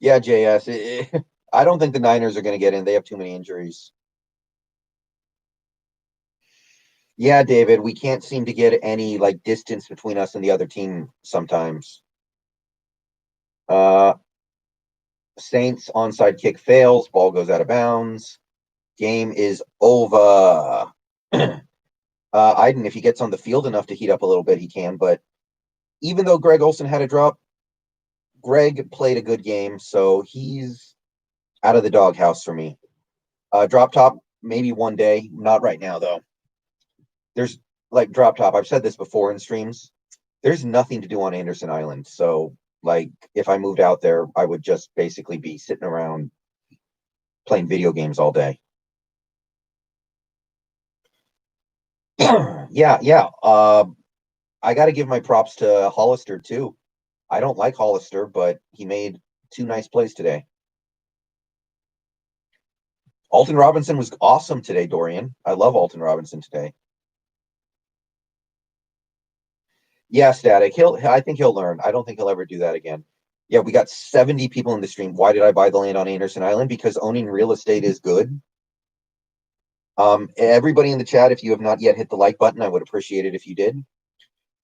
A: Yeah, JS. I don't think the Niners are going to get in. They have too many injuries. Yeah, David, we can't seem to get any like distance between us and the other team sometimes. Uh Saints onside kick fails, ball goes out of bounds. Game is over. Iden, if he gets on the field enough to heat up a little bit, he can. But even though Greg Olson had a drop, Greg played a good game, so he's out of the doghouse for me. Drop top, maybe one day, not right now though. There's like drop top. I've said this before in streams. There's nothing to do on Anderson Island, so like if I moved out there, I would just basically be sitting around playing video games all day. Yeah, yeah. I got to give my props to Hollister too. I don't like Hollister, but he made two nice plays today. Alton Robinson was awesome today, Dorian. I love Alton Robinson today. Yeah, static. I think he'll learn. I don't think he'll ever do that again. Yeah, we got 70 people in the stream. Why did I buy the land on Anderson Island? Because owning real estate is good. Everybody in the chat, if you have not yet hit the like button, I would appreciate it if you did.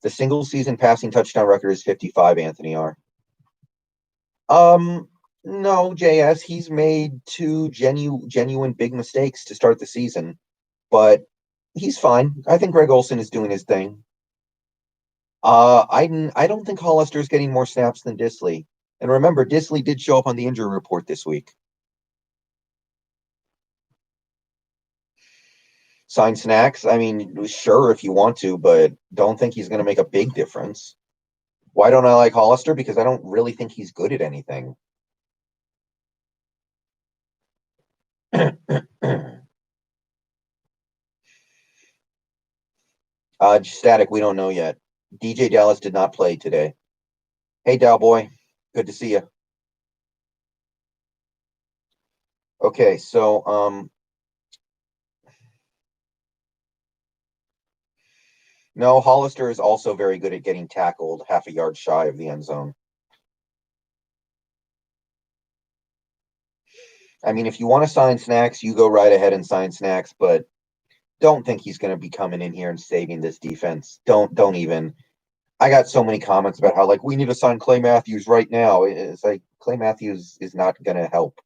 A: The single season passing touchdown record is 55, Anthony R. Um, no, JS, he's made two genuine big mistakes to start the season, but he's fine. I think Greg Olson is doing his thing. I don't think Hollister's getting more snaps than Disley. And remember, Disley did show up on the injury report this week. Sign Snacks. I mean, sure if you want to, but don't think he's going to make a big difference. Why don't I like Hollister? Because I don't really think he's good at anything. Static, we don't know yet. DJ Dallas did not play today. Hey, Dowboy. Good to see you. Okay, so no, Hollister is also very good at getting tackled half a yard shy of the end zone. I mean, if you want to sign Snacks, you go right ahead and sign Snacks, but don't think he's going to be coming in here and saving this defense. Don't even. I got so many comments about how like we need to sign Clay Matthews right now. It's like Clay Matthews is not going to help.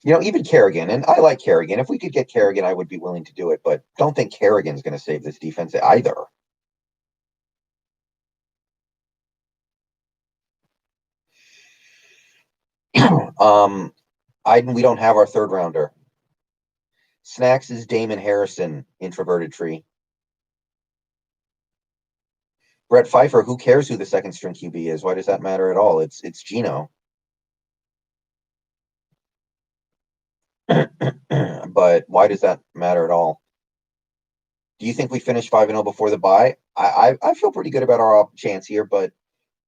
A: Even Kerrigan, and I like Kerrigan. If we could get Kerrigan, I would be willing to do it, but don't think Kerrigan's going to save this defense either. We don't have our third rounder. Snacks is Damon Harrison, introverted tree. Brett Pfeiffer, who cares who the second string QB is? Why does that matter at all? It's Gino. But why does that matter at all? Do you think we finish 5-0 before the bye? I feel pretty good about our chance here, but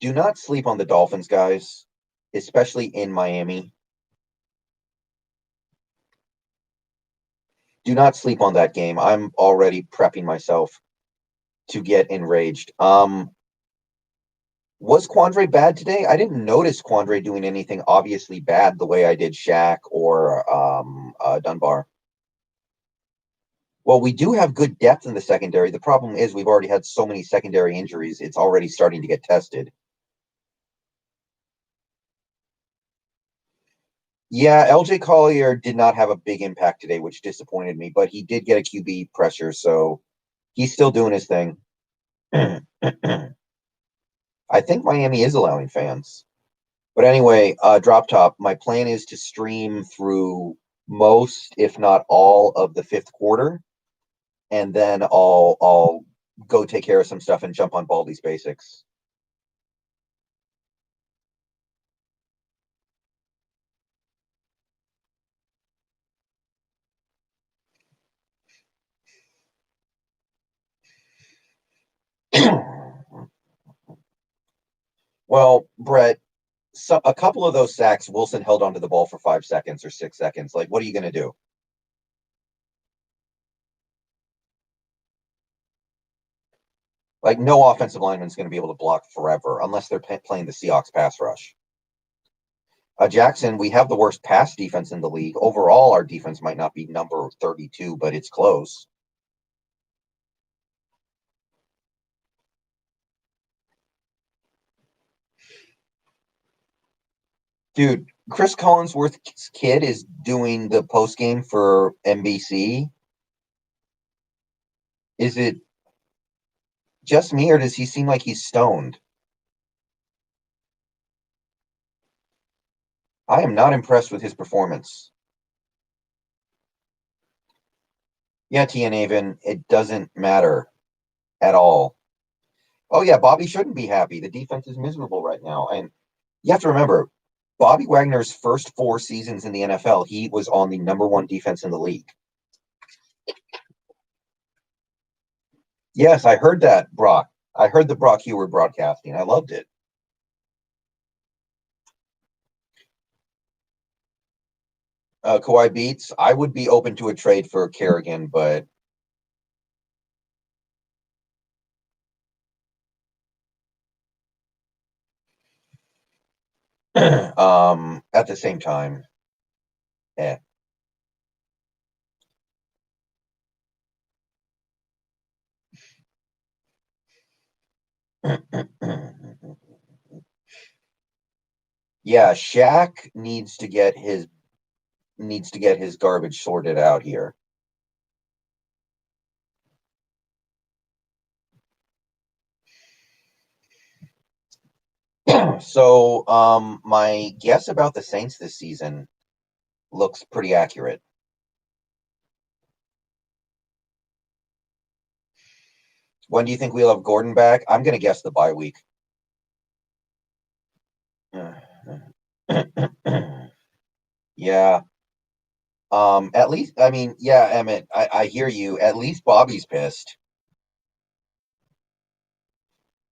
A: do not sleep on the Dolphins, guys, especially in Miami. Do not sleep on that game. I'm already prepping myself to get enraged. Was Quandre bad today? I didn't notice Quandre doing anything obviously bad the way I did Shaq or Dunbar. Well, we do have good depth in the secondary. The problem is we've already had so many secondary injuries. It's already starting to get tested. Yeah, LJ Collier did not have a big impact today, which disappointed me, but he did get a QB pressure, so he's still doing his thing. I think Miami is allowing fans. But anyway, drop top. My plan is to stream through most, if not all, of the fifth quarter, and then I'll go take care of some stuff and jump on Baldy's Basics. Well, Brett, a couple of those sacks, Wilson held onto the ball for 5 seconds or 6 seconds. Like, what are you going to do? Like, no offensive lineman is going to be able to block forever unless they're playing the Seahawks pass rush. Jackson, we have the worst pass defense in the league. Overall, our defense might not be number 32, but it's close. Dude, Chris Collinsworth's kid is doing the post game for NBC. Is it just me, or does he seem like he's stoned? I am not impressed with his performance. Yeah, Tian Avon, it doesn't matter at all. Oh yeah, Bobby shouldn't be happy. The defense is miserable right now, and you have to remember, Bobby Wagner's first 4 seasons in the NFL, he was on the number one defense in the league. Yes, I heard that, Brock. I heard the Brock Heward broadcasting. I loved it. Kawhi Beats. I would be open to a trade for Kerrigan, but at the same time, eh. Yeah, Shaq needs to get his garbage sorted out here. So, my guess about the Saints this season looks pretty accurate. When do you think we'll have Gordon back? I'm going to guess the bye week. Yeah. At least, I mean, yeah, Emmett, I hear you. At least Bobby's pissed.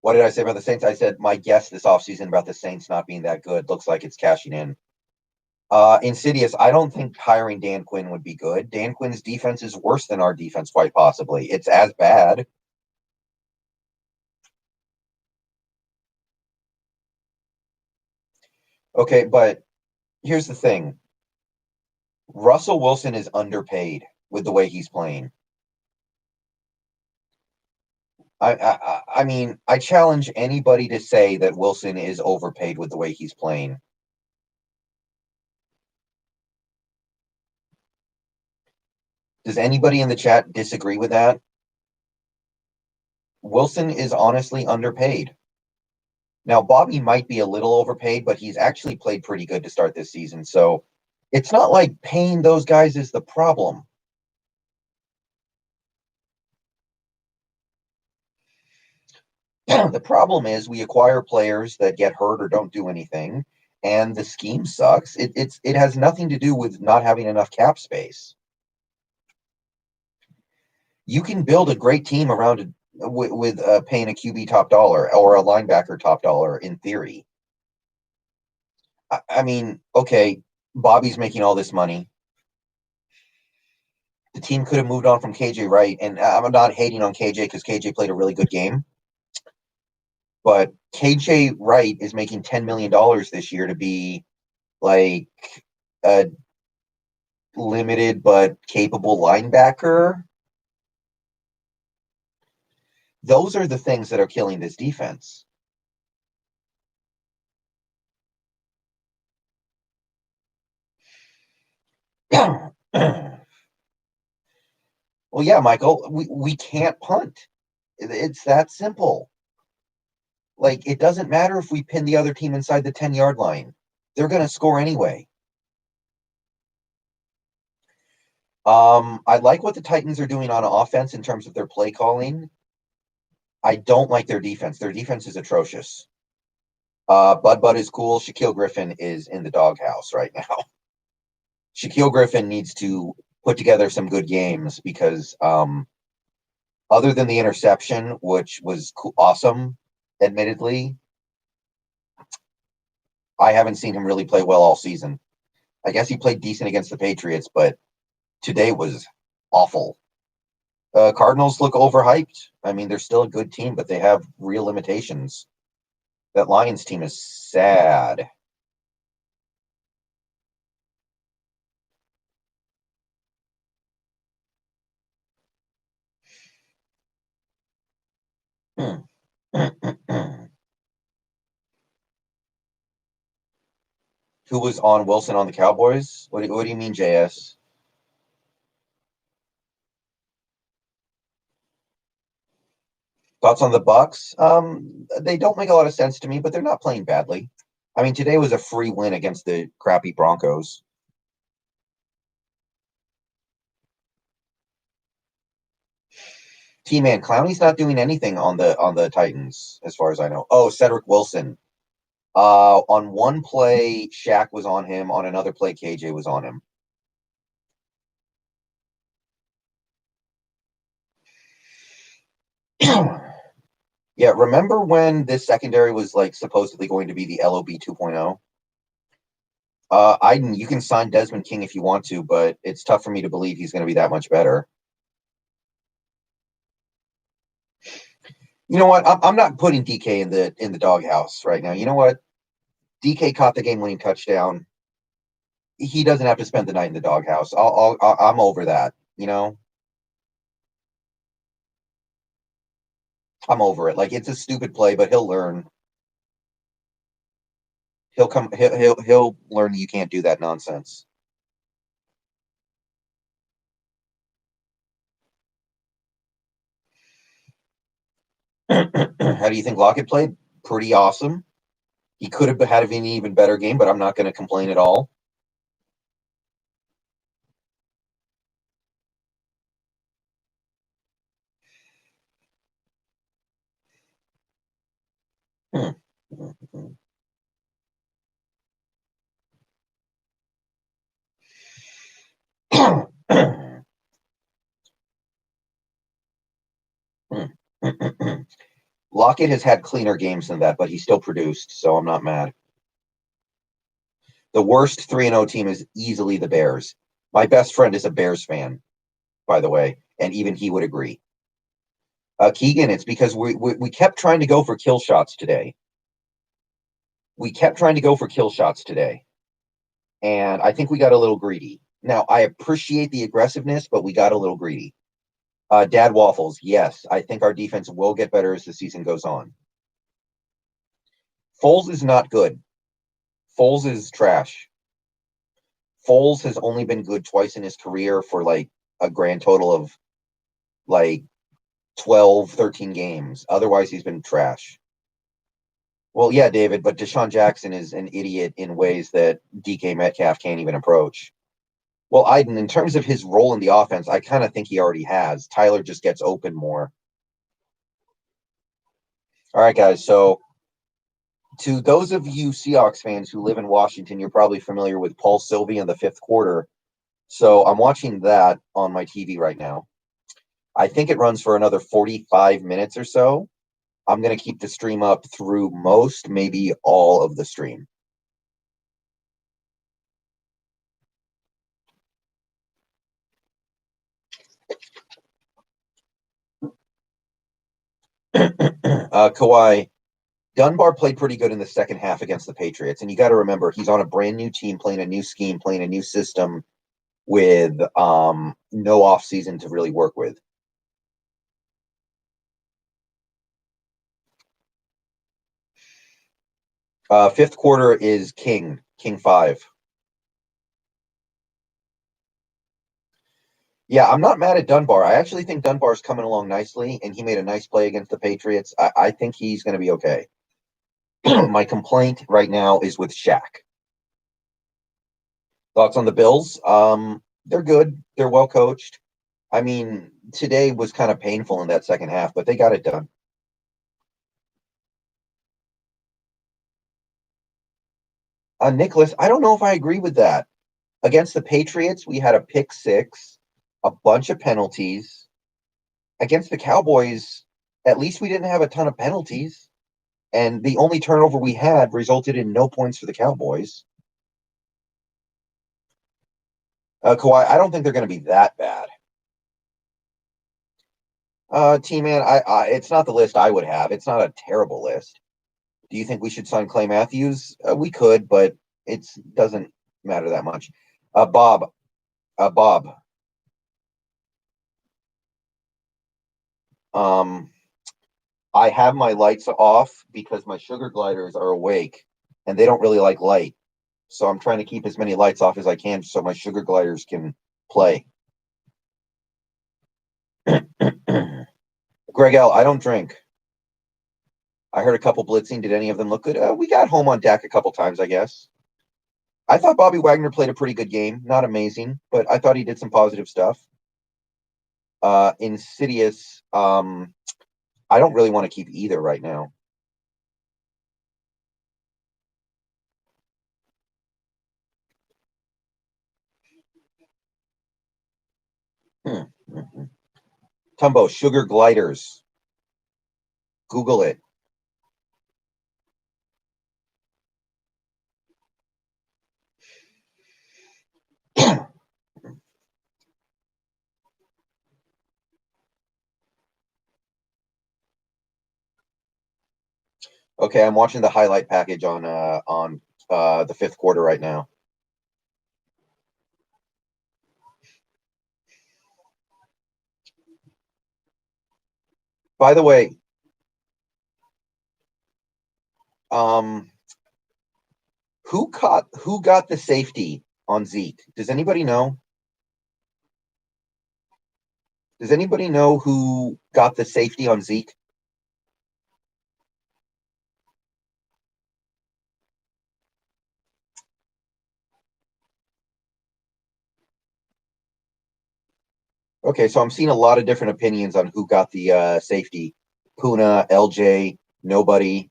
A: What did I say about the Saints? I said my guess this offseason about the Saints not being that good looks like it's cashing in. Insidious, I don't think hiring Dan Quinn would be good. Dan Quinn's defense is worse than our defense, quite possibly. It's as bad. Okay, but here's the thing. Russell Wilson is underpaid with the way he's playing. I mean, I challenge anybody to say that Wilson is overpaid with the way he's playing. Does anybody in the chat disagree with that? Wilson is honestly underpaid. Now, Bobby might be a little overpaid, but he's actually played pretty good to start this season. So it's not like paying those guys is the problem. The problem is we acquire players that get hurt or don't do anything, and the scheme sucks. It has nothing to do with not having enough cap space. You can build a great team around with paying a QB top dollar or a linebacker top dollar in theory. I mean, okay, Bobby's making all this money. The team could have moved on from KJ Wright, and I'm not hating on KJ because KJ played a really good game. But KJ Wright is making $10 million this year to be like a limited but capable linebacker. Those are the things that are killing this defense. Well, yeah, Michael, we can't punt. It's that simple. Like, it doesn't matter if we pin the other team inside the 10-yard line. They're going to score anyway. I like what the Titans are doing on offense in terms of their play calling. I don't like their defense. Their defense is atrocious. Bud is cool. Shaquille Griffin is in the doghouse right now. Shaquille Griffin needs to put together some good games because other than the interception, which was awesome, admittedly, I haven't seen him really play well all season. I guess he played decent against the Patriots, but today was awful. Cardinals look overhyped. I mean, they're still a good team, but they have real limitations. That Lions team is sad. Who was on Wilson on the Cowboys? What do you mean, JS? Thoughts on the Bucks? They don't make a lot of sense to me, but they're not playing badly. I mean, today was a free win against the crappy Broncos. T-Man, Clowney's not doing anything on the Titans, as far as I know. Oh, Cedric Wilson. On one play, Shaq was on him. On another play, KJ was on him. Yeah, remember when this secondary was like supposedly going to be the LOB 2.0? You can sign Desmond King if you want to, but it's tough for me to believe he's going to be that much better. You know what? I'm not putting DK in the doghouse right now. You know what? DK caught the game-winning touchdown. He doesn't have to spend the night in the doghouse. I'm over that. You know, I'm over it. Like, it's a stupid play, but he'll learn. He'll come. He'll learn you can't do that nonsense. How do you think Lockett played? Pretty awesome. He could have had an even better game, but I'm not going to complain at all. Lockett has had cleaner games than that, but he still produced, so I'm not mad. The worst 3-0 team is easily the Bears. My best friend is a Bears fan, by the way, and even he would agree. Keegan, it's because we kept trying to go for kill shots today. We kept trying to go for kill shots today, and I think we got a little greedy. Now, I appreciate the aggressiveness, but we got a little greedy. Dad Waffles, yes, I think our defense will get better as the season goes on. Foles is not good. Foles is trash. Foles has only been good twice in his career for like a grand total of like 12, 13 games. Otherwise, he's been trash. Well, yeah, David, but Deshaun Jackson is an idiot in ways that DK Metcalf can't even approach. Well, Iden, in terms of his role in the offense, I kind of think he already has. Tyler just gets open more. All right, guys. So, to those of you Seahawks fans who live in Washington, you're probably familiar with Paul Sylvie in the fifth quarter. So, I'm watching that on my TV right now. I think it runs for another 45 minutes or so. I'm going to keep the stream up through most, maybe all of the stream. Kawhi, Dunbar played pretty good in the second half against the Patriots. And you got to remember, he's on a brand new team, playing a new scheme, playing a new system with no offseason to really work with. Fifth quarter is King 5. Yeah, I'm not mad at Dunbar. I actually think Dunbar's coming along nicely, and he made a nice play against the Patriots. I think he's going to be okay. My complaint right now is with Shaq. Thoughts on the Bills? They're good. They're well coached. I mean, today was kind of painful in that second half, but they got it done. Nicholas, I don't know if I agree with that. Against the Patriots, we had a pick six, a bunch of penalties. Against the Cowboys, at least we didn't have a ton of penalties. And the only turnover we had resulted in no points for the Cowboys. Kawhi, I don't think they're going to be that bad. T-Man, it's not the list I would have. It's not a terrible list. Do you think we should sign Clay Matthews? We could, but it doesn't matter that much. Bob, I have my lights off because my sugar gliders are awake and they don't really like light. So I'm trying to keep as many lights off as I can so my sugar gliders can play. Greg L, I don't drink. I heard a couple blitzing. Did any of them look good? We got home on deck a couple times, I guess. I thought Bobby Wagner played a pretty good game. Not amazing, but I thought he did some positive stuff. Insidious, I don't really want to keep either right now. Tumbo, sugar gliders. Google it. Okay, I'm watching the highlight package on the fifth quarter right now. By the way, who got the safety on Zeke? Does anybody know? Does anybody know who got the safety on Zeke? Okay, so I'm seeing a lot of different opinions on who got the safety. Puna, LJ, nobody.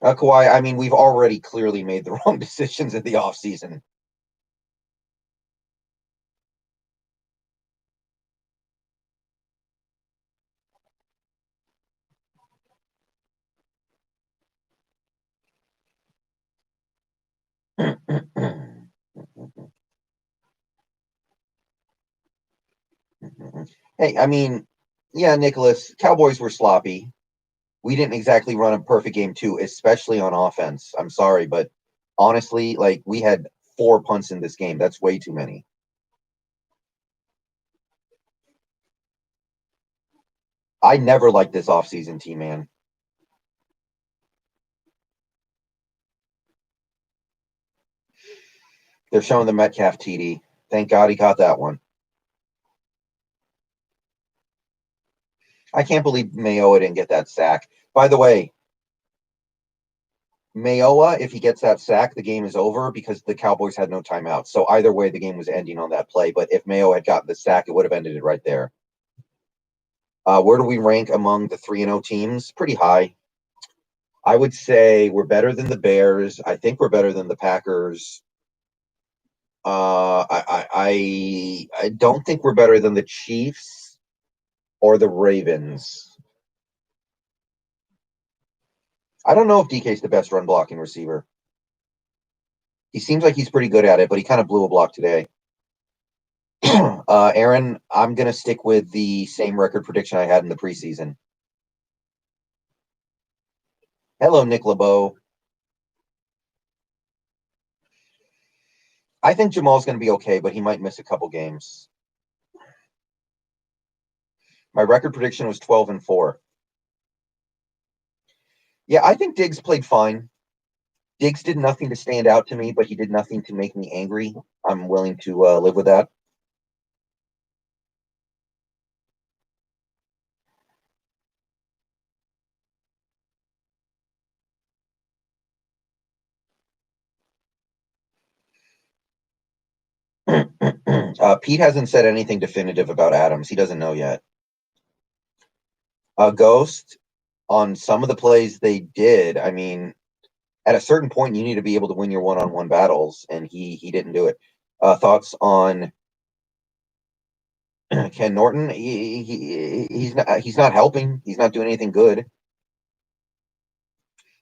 A: Kawhi, I mean, we've already clearly made the wrong decisions in the offseason. Hey, I mean, yeah, Nicholas, Cowboys were sloppy. We didn't exactly run a perfect game too, especially on offense. I'm sorry, but honestly, like we had 4 punts in this game. That's way too many. I never liked this offseason team, man. They're showing the Metcalf TD. Thank God he caught that one. I can't believe Mayoa didn't get that sack. By the way, Mayoa, if he gets that sack, the game is over because the Cowboys had no timeout. So either way, the game was ending on that play. But if Mayoa had gotten the sack, it would have ended it right there. Where do we rank among the 3-0 teams? Pretty high. I would say we're better than the Bears. I think we're better than the Packers. I don't think we're better than the Chiefs or the Ravens. I don't know if DK's the best run blocking receiver. He seems like he's pretty good at it, but he kind of blew a block today. Aaron, I'm going to stick with the same record prediction I had in the preseason. Hello, Nick LeBeau. I think Jamal's going to be okay, but he might miss a couple games. My record prediction was 12-4. Yeah, I think Diggs played fine. Diggs did nothing to stand out to me, but he did nothing to make me angry. I'm willing to live with that. Pete hasn't said anything definitive about Adams. He doesn't know yet. Ghost, on some of the plays they did, I mean, at a certain point, you need to be able to win your one-on-one battles, and he didn't do it. Thoughts on Ken Norton? He's not helping. He's not doing anything good.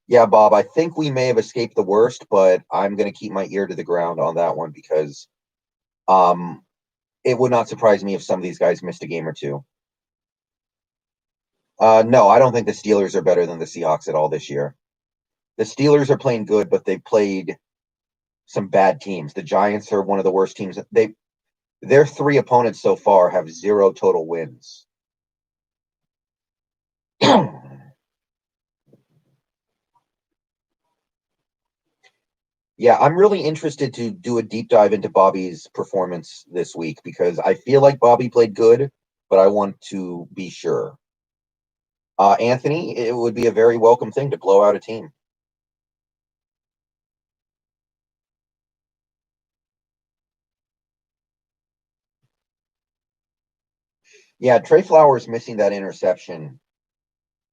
A: Yeah, Bob, I think we may have escaped the worst, but I'm going to keep my ear to the ground on that one because it would not surprise me if some of these guys missed a game or two. No, I don't think the Steelers are better than the Seahawks at all this year. The Steelers are playing good, but they played some bad teams. The Giants are one of the worst teams. Their 3 opponents so far have 0 total wins. Yeah, I'm really interested to do a deep dive into Bobby's performance this week because I feel like Bobby played good, but I want to be sure. Anthony, it would be a very welcome thing to blow out a team. Yeah, Trey Flowers missing that interception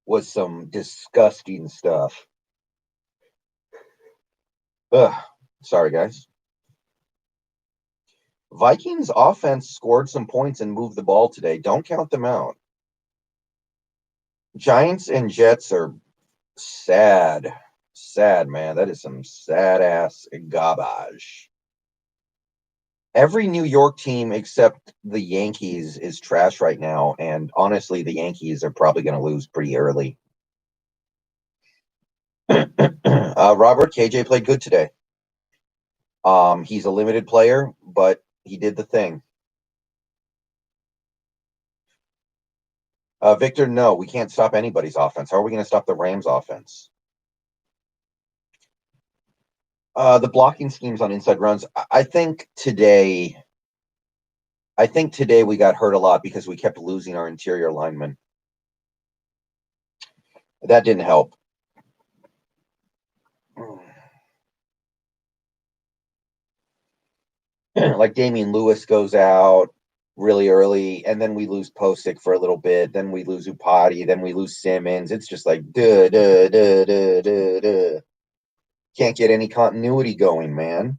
A: was some disgusting stuff. Ugh, sorry, guys. Vikings offense scored some points and moved the ball today. Don't count them out. Giants and Jets are sad. Sad, man. That is some sad ass garbage. Every New York team except the Yankees is trash right now. And honestly, the Yankees are probably going to lose pretty early. Robert, KJ played good today. He's a limited player, but he did the thing. Victor, no, we can't stop anybody's offense. How are we going to stop the Rams' offense? The blocking schemes on inside runs. I think today we got hurt a lot because we kept losing our interior linemen. That didn't help. Like Damian Lewis goes out really early, and then we lose Posick for a little bit. Then we lose Upati. Then we lose Simmons. It's just like duh, duh, duh, duh, duh, duh. Can't get any continuity going, man.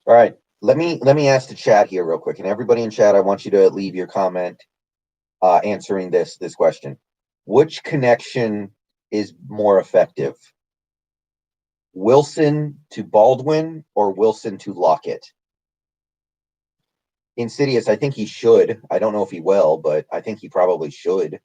A: All right, let me ask the chat here real quick, and everybody in chat, I want you to leave your comment answering this question. Which connection is more effective? Wilson to Baldwin or Wilson to Lockett? Insidious, I think he should. I don't know if he will, but I think he probably should.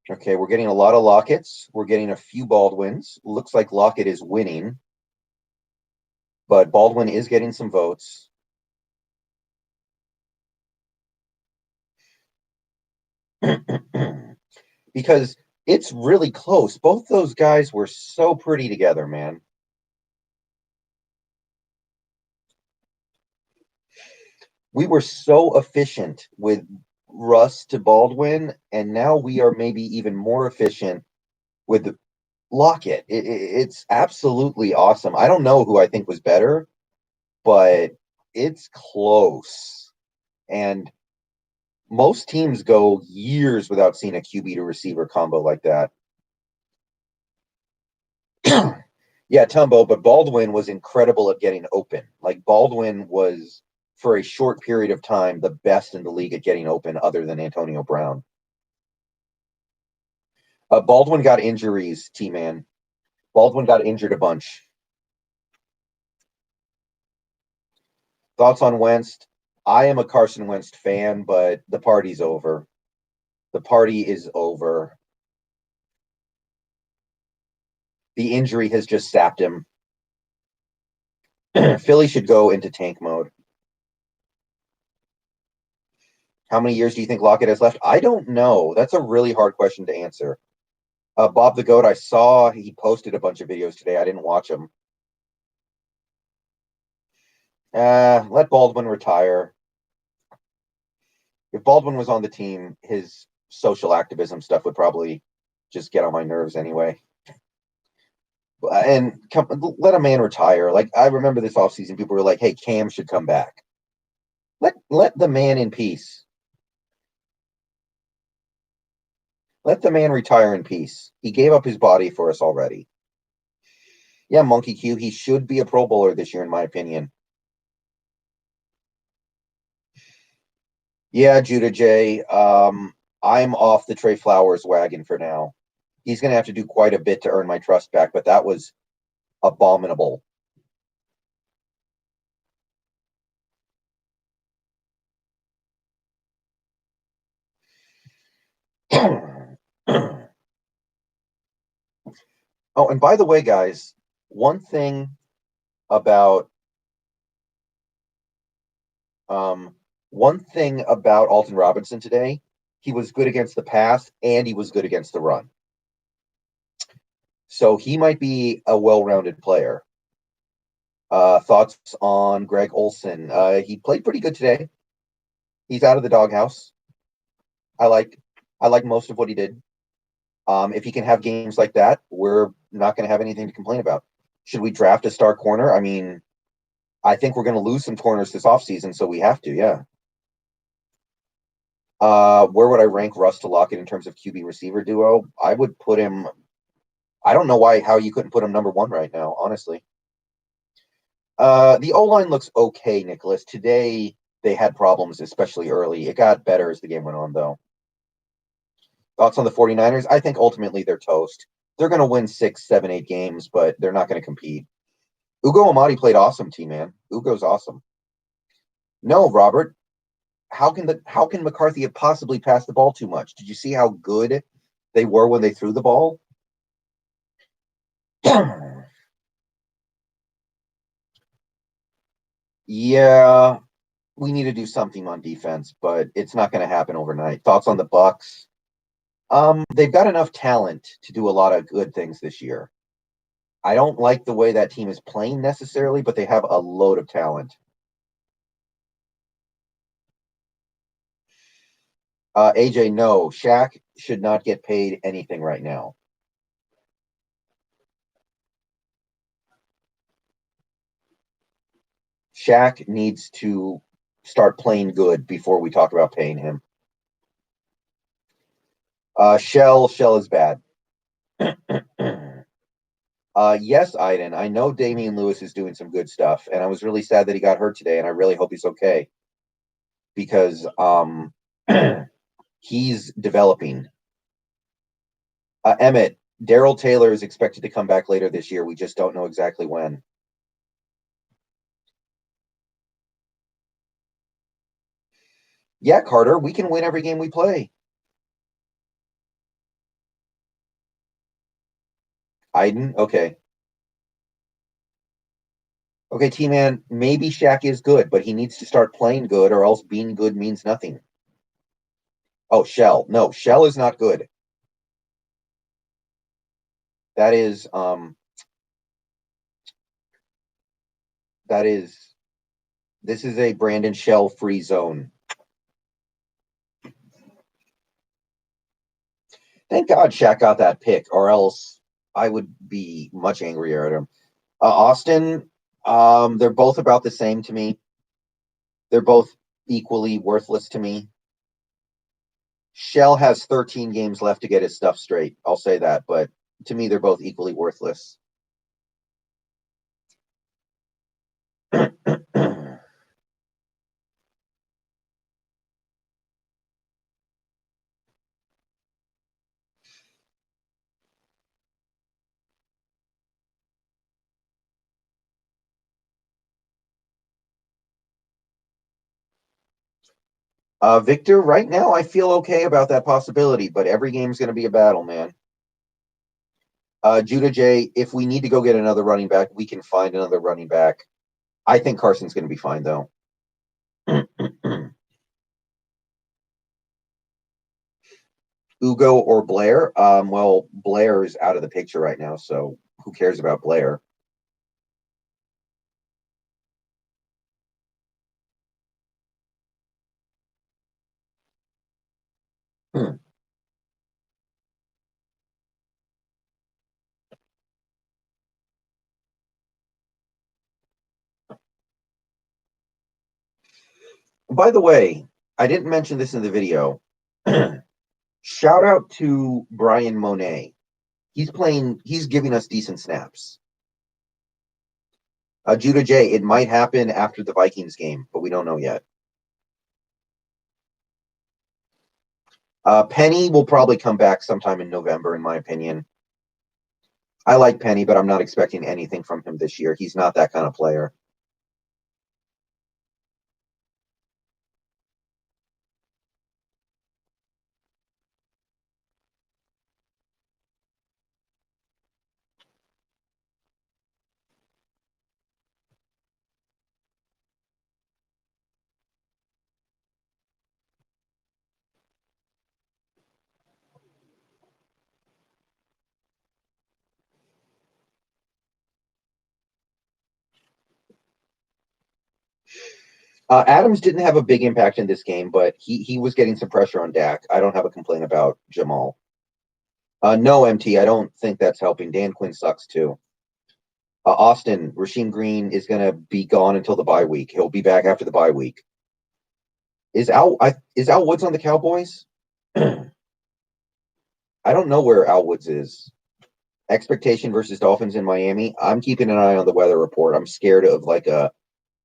A: Okay, we're getting a lot of Lockets. We're getting a few Baldwins. Looks like Lockett is winning, but Baldwin is getting some votes. Because it's really close. Both those guys were so pretty together, man. We were so efficient with Russ to Baldwin, and now we are maybe even more efficient with Lockett. It's absolutely awesome. I don't know who I think was better, but it's close. And most teams go years without seeing a QB to receiver combo like that. Yeah, Tumbo, but Baldwin was incredible at getting open. Like Baldwin was, for a short period of time, the best in the league at getting open, other than Antonio Brown. Baldwin got injuries, T man. Baldwin got injured a bunch. Thoughts on Wentz? I am a Carson Wentz fan, but the party's over. The party is over. The injury has just sapped him. Philly should go into tank mode. How many years do you think Lockett has left? I don't know. That's a really hard question to answer. Bob the Goat, I saw he posted a bunch of videos today. I didn't watch them. Let Baldwin retire. If Baldwin was on the team, his social activism stuff would probably just get on my nerves anyway. And let a man retire. Like I remember this offseason, people were like, "Hey, Cam should come back." Let the man in peace. Let the man retire in peace. He gave up his body for us already. Yeah, Monkey Q, he should be a Pro Bowler this year, in my opinion. Yeah, Judah J. I'm off the Trey Flowers wagon for now. He's going to have to do quite a bit to earn my trust back, but that was abominable. Oh, and by the way, guys, one thing about um, Alton Robinson today, he was good against the pass and he was good against the run. So he might be a well-rounded player. Thoughts on Greg Olson? He played pretty good today. He's out of the doghouse. I like I like most of what he did. If he can have games like that, we're not going to have anything to complain about. Should we draft a star corner? I mean, I think we're going to lose some corners this offseason, so we have to, yeah. Where would I rank Russ to Lockett in terms of QB receiver duo? I would put him. I don't know how you couldn't put him number one right now, honestly. The O line looks okay, Nicholas. Today they had problems, especially early. It got better as the game went on, though. Thoughts on the 49ers? I think ultimately they're toast. They're going to win 6, 7, 8 games, but they're not going to compete. Ugo Amadi played awesome, T-man. Ugo's awesome. No, Robert. How can McCarthy have possibly passed the ball too much? Did you see how good they were when they threw the ball? Yeah, we need to do something on defense, but it's not going to happen overnight. Thoughts on the Bucks? They've got enough talent to do a lot of good things this year. I don't like the way that team is playing necessarily, but they have a load of talent. AJ, no, Shaq should not get paid anything right now. Shaq needs to start playing good before we talk about paying him. Shell is bad. Yes, Iden. I know Damian Lewis is doing some good stuff, and I was really sad that he got hurt today, and I really hope he's okay because he's developing. Emmett, Daryl Taylor is expected to come back later this year. We just don't know exactly when. Yeah, Carter, we can win every game we play. Iden? Okay. Okay, T-Man, maybe Shaq is good, but he needs to start playing good or else being good means nothing. Oh, Shell. No, Shell is not good. That is that is this is a Brandon Shell free zone. Thank God Shaq got that pick, or else I would be much angrier at him. Austin, they're both about the same to me. They're both equally worthless to me. Shell has 13 games left to get his stuff straight. I'll say that, but to me, they're both equally worthless. Victor, right now I feel okay about that possibility, but every game's going to be a battle, man. Judah J, if we need to go get another running back, we can find another running back. I think Carson's going to be fine, though. Ugo or Blair? Well, Blair is out of the picture right now, so who cares about Blair? Hmm. By the way, I didn't mention this in the video. Shout out to Brian Monet. He's giving us decent snaps. Judah J, it might happen after the Vikings game, but we don't know yet. Penny will probably come back sometime in November, in my opinion. I like Penny, but I'm not expecting anything from him this year. He's not that kind of player. Adams didn't have a big impact in this game, but he was getting some pressure on Dak. I don't have a complaint about Jamal. No, MT, I don't think that's helping. Dan Quinn sucks too. Austin, Rasheem Green is going to be gone until the bye week. He'll be back after the bye week. Is Al Woods on the Cowboys? I don't know where Al Woods is. Expectation versus Dolphins in Miami. I'm keeping an eye on the weather report. I'm scared of like a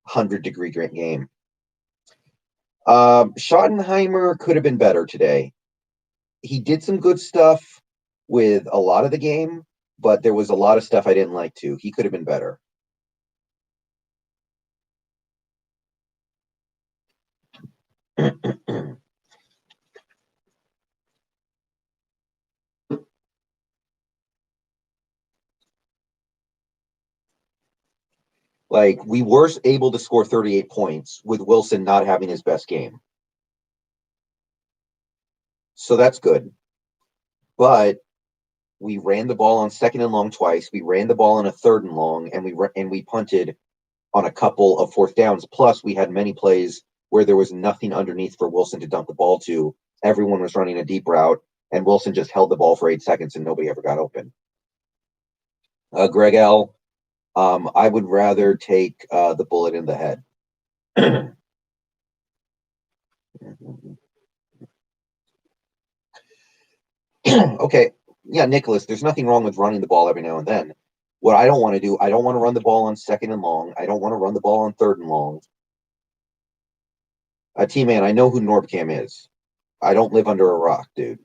A: 100-degree game. Schottenheimer could have been better today. He did some good stuff with a lot of the game, but there was a lot of stuff I didn't like too. He could have been better. Like, we were able to score 38 points with Wilson not having his best game. So that's good. But we ran the ball on second and long twice. We ran the ball on a third and long, and we punted on a couple of fourth downs. Plus, we had many plays where there was nothing underneath for Wilson to dump the ball to. Everyone was running a deep route, and Wilson just held the ball for 8 seconds, and nobody ever got open. Greg L., I would rather take the bullet in the head. Okay, yeah, Nicholas, there's nothing wrong with running the ball every now and then. What I don't want to do, I don't want to run the ball on second and long. I don't want to run the ball on third and long. T-Man, I know who Norbcam is. I don't live under a rock, dude.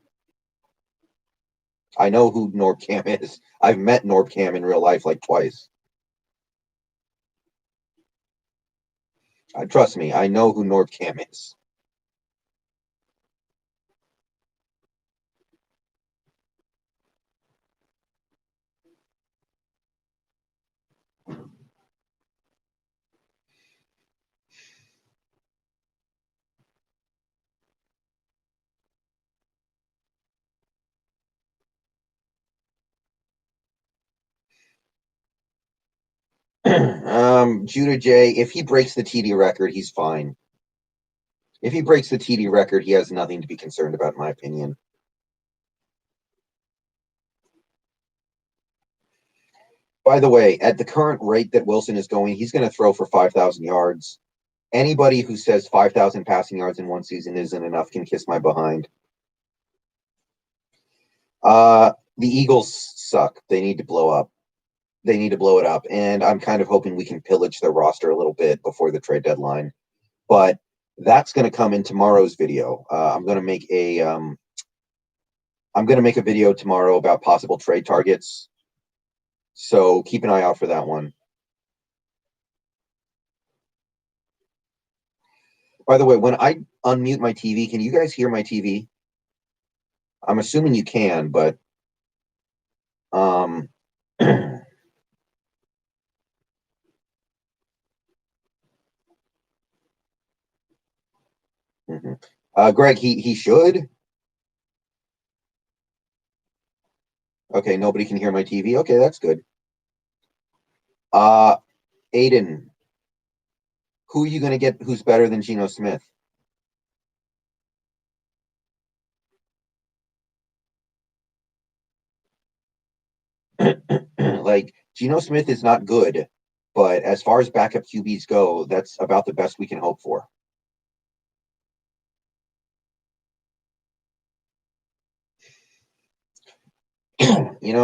A: I know who Norbcam is. I've met Norbcam in real life like twice. Trust me, I know who Norbcam is. Judah J, if he breaks the TD record, he's fine. If he breaks the TD record, he has nothing to be concerned about, in my opinion. By the way, at the current rate that Wilson is going, he's going to throw for 5,000 yards. Anybody who says 5,000 passing yards in one season isn't enough can kiss my behind. The Eagles suck. They need to blow up. They need to blow it up. And I'm kind of hoping we can pillage their roster a little bit before the trade deadline. But that's going to come in tomorrow's video. I'm going to make a video tomorrow about possible trade targets. So keep an eye out for that one. By the way, when I unmute my TV, can you guys hear my TV? I'm assuming you can, but mhm. Greg, he should. Okay, nobody can hear my TV. Okay, that's good. Aiden, who are you going to get who's better than Geno Smith? Like, Geno Smith is not good, but as far as backup QBs go, that's about the best we can hope for.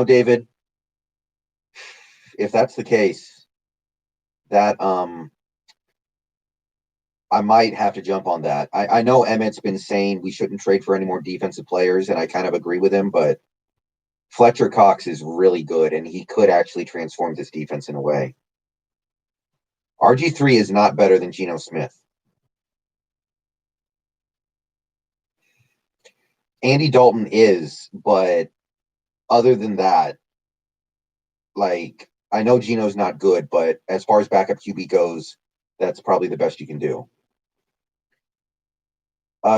A: David, if that's the case, that I might have to jump on that. I know Emmett's been saying we shouldn't trade for any more defensive players, and I kind of agree with him, but Fletcher Cox is really good, and he could actually transform this defense in a way. RG3 is not better than Geno Smith. Andy Dalton is, but other than that, like, I know Geno's not good, but as far as backup QB goes, that's probably the best you can do.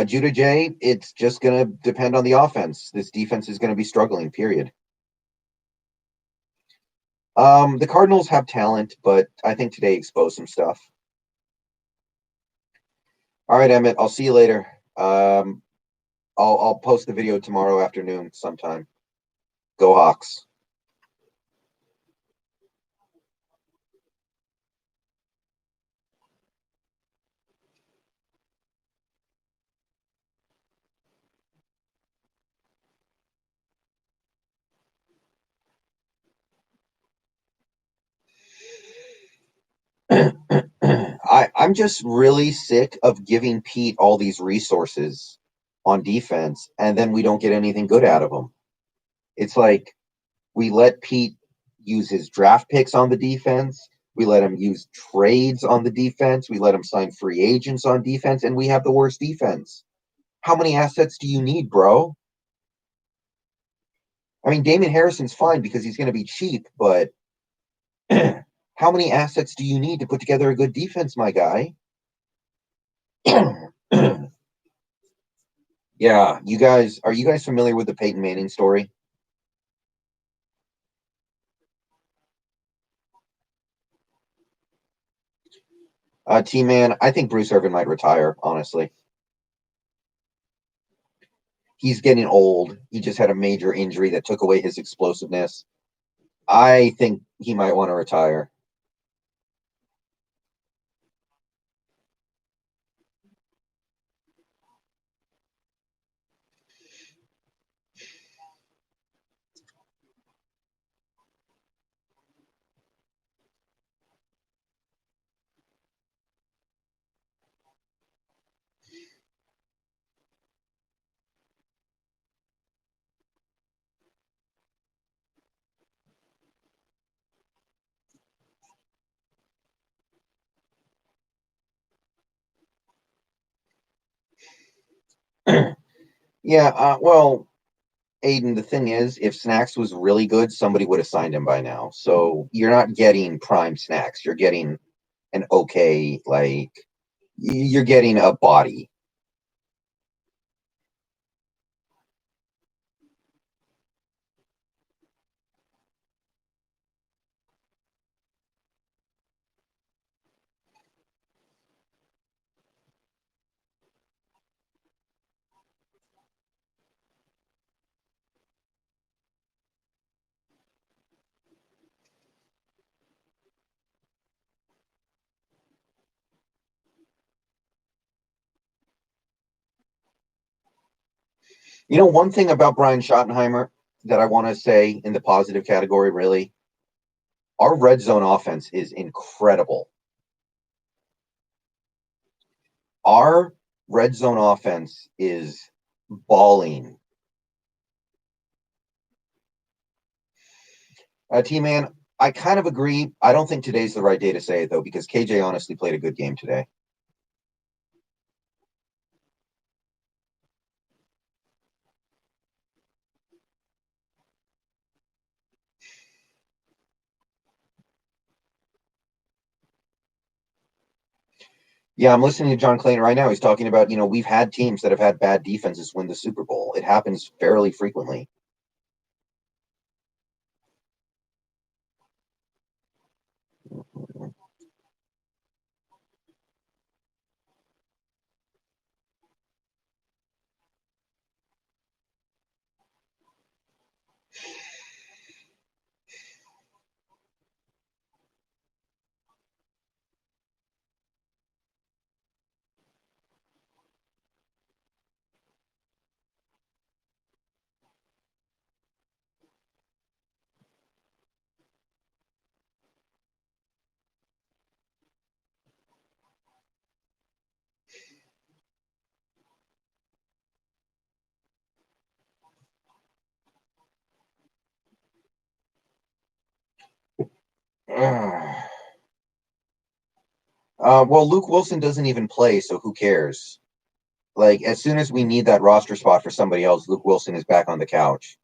A: Judah J, it's just going to depend on the offense. This defense is going to be struggling, period. The Cardinals have talent, but I think today exposed some stuff. All right, Emmett, I'll see you later. I'll post the video tomorrow afternoon sometime. Go Hawks. I'm just really sick of giving Pete all these resources on defense, and then we don't get anything good out of them. It's like we let Pete use his draft picks on the defense. We let him use trades on the defense. We let him sign free agents on defense, and we have the worst defense. How many assets do you need, bro? I mean, Damon Harrison's fine because he's going to be cheap, but how many assets do you need to put together a good defense, my guy? Yeah, are you guys familiar with the Peyton Manning story? T-Man, I think Bruce Irvin might retire, honestly. He's getting old. He just had a major injury that took away his explosiveness. I think he might want to retire. Yeah, well, Aiden, the thing is, if Snacks was really good, somebody would have signed him by now. So you're not getting prime Snacks. You're getting an okay, like, you're getting a body. One thing about Brian Schottenheimer that I want to say in the positive category, really, our red zone offense is incredible. Our red zone offense is balling. T-Man, I kind of agree. I don't think today's the right day to say it, though, because KJ honestly played a good game today. Yeah, I'm listening to John Clayton right now. He's talking about, we've had teams that have had bad defenses win the Super Bowl. It happens fairly frequently. Well, Luke Wilson doesn't even play, so who cares? Like, as soon as we need that roster spot for somebody else, Luke Wilson is back on the couch.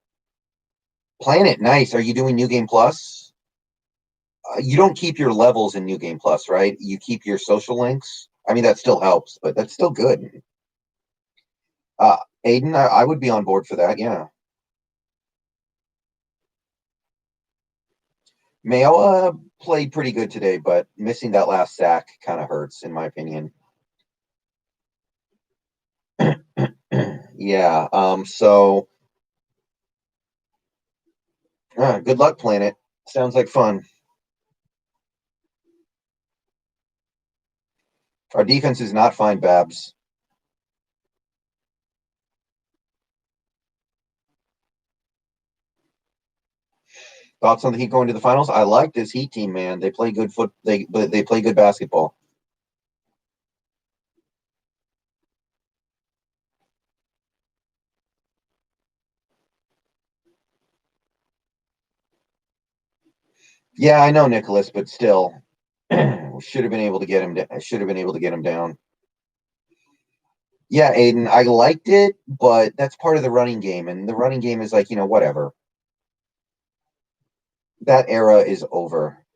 A: Planet, nice. Are you doing New Game Plus? You don't keep your levels in New Game Plus, right? You keep your social links. I mean, that still helps, but that's still good. Uh, Aiden, I would be on board for that. Yeah. Mayo played pretty good today, but missing that last sack kind of hurts, in my opinion. Yeah. Good luck, Planet. Sounds like fun. Our defense is not fine, Babs. Thoughts on the Heat going to the finals? I like this Heat team, man. They play good foot. They play good basketball. Yeah, I know Nicholas, but still, should have been able to get him. Should have been able to get him down. Yeah, Aiden, I liked it, but that's part of the running game, and the running game is like whatever. That era is over.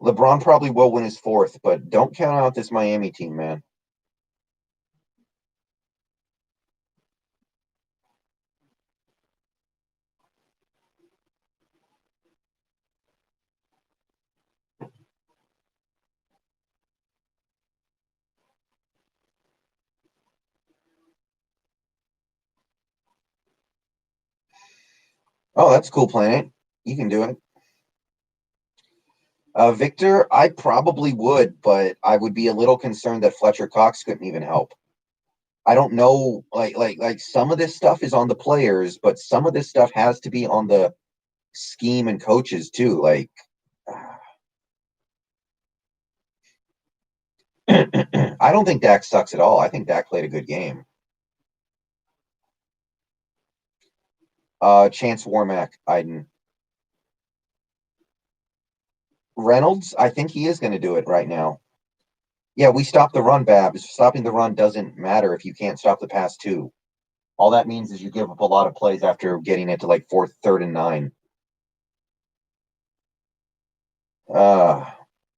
A: LeBron probably will win his fourth, but don't count out this Miami team, man. Oh, that's cool, Planet. You can do it. Victor, I probably would, but I would be a little concerned that Fletcher Cox couldn't even help. I don't know, like some of this stuff is on the players, but some of this stuff has to be on the scheme and coaches too. Like, I don't think Dak sucks at all. I think Dak played a good game. Chance Warmack, Iden Reynolds, I think he is going to do it right now. Yeah, we stopped the run, Babs. Stopping the run doesn't matter if you can't stop the pass too. All that means is you give up a lot of plays after getting it to like fourth, third, and nine. Uh,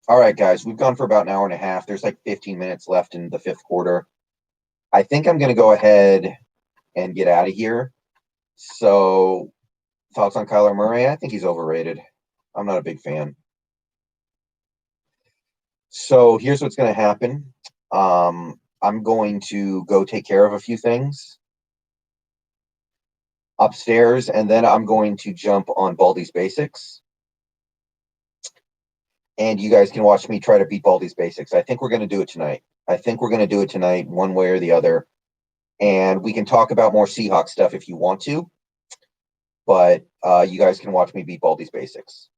A: all right, guys, we've gone for about an hour and a half. There's like 15 minutes left in the fifth quarter. I think I'm going to go ahead and get out of here. So, thoughts on Kyler Murray? I think he's overrated. I'm not a big fan. So, here's what's going to happen. I'm going to go take care of a few things upstairs, and then I'm going to jump on Baldy's Basics. And you guys can watch me try to beat Baldy's Basics. I think we're going to do it tonight. I think we're going to do it tonight, one way or the other. And we can talk about more Seahawks stuff if you want to. But you guys can watch me beat Baldy's basics.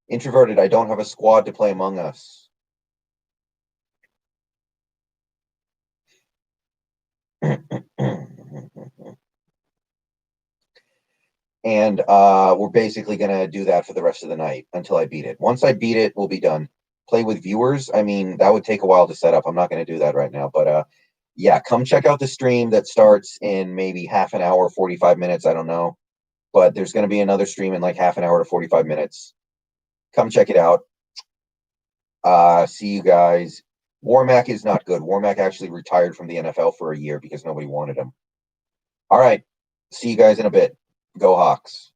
A: Introverted, I don't have a squad to play Among Us. And we're basically going to do that for the rest of the night until I beat it. Once I beat it, we'll be done. Play with viewers, I mean, that would take a while to set up. I'm not going to do that right now. But yeah, come check out the stream that starts in maybe half an hour, 45 minutes. I don't know. But there's going to be another stream in like half an hour to 45 minutes. Come check it out. See you guys. Warmack is not good. Warmack actually retired from the NFL for a year because nobody wanted him. All right. See you guys in a bit. Go Hawks.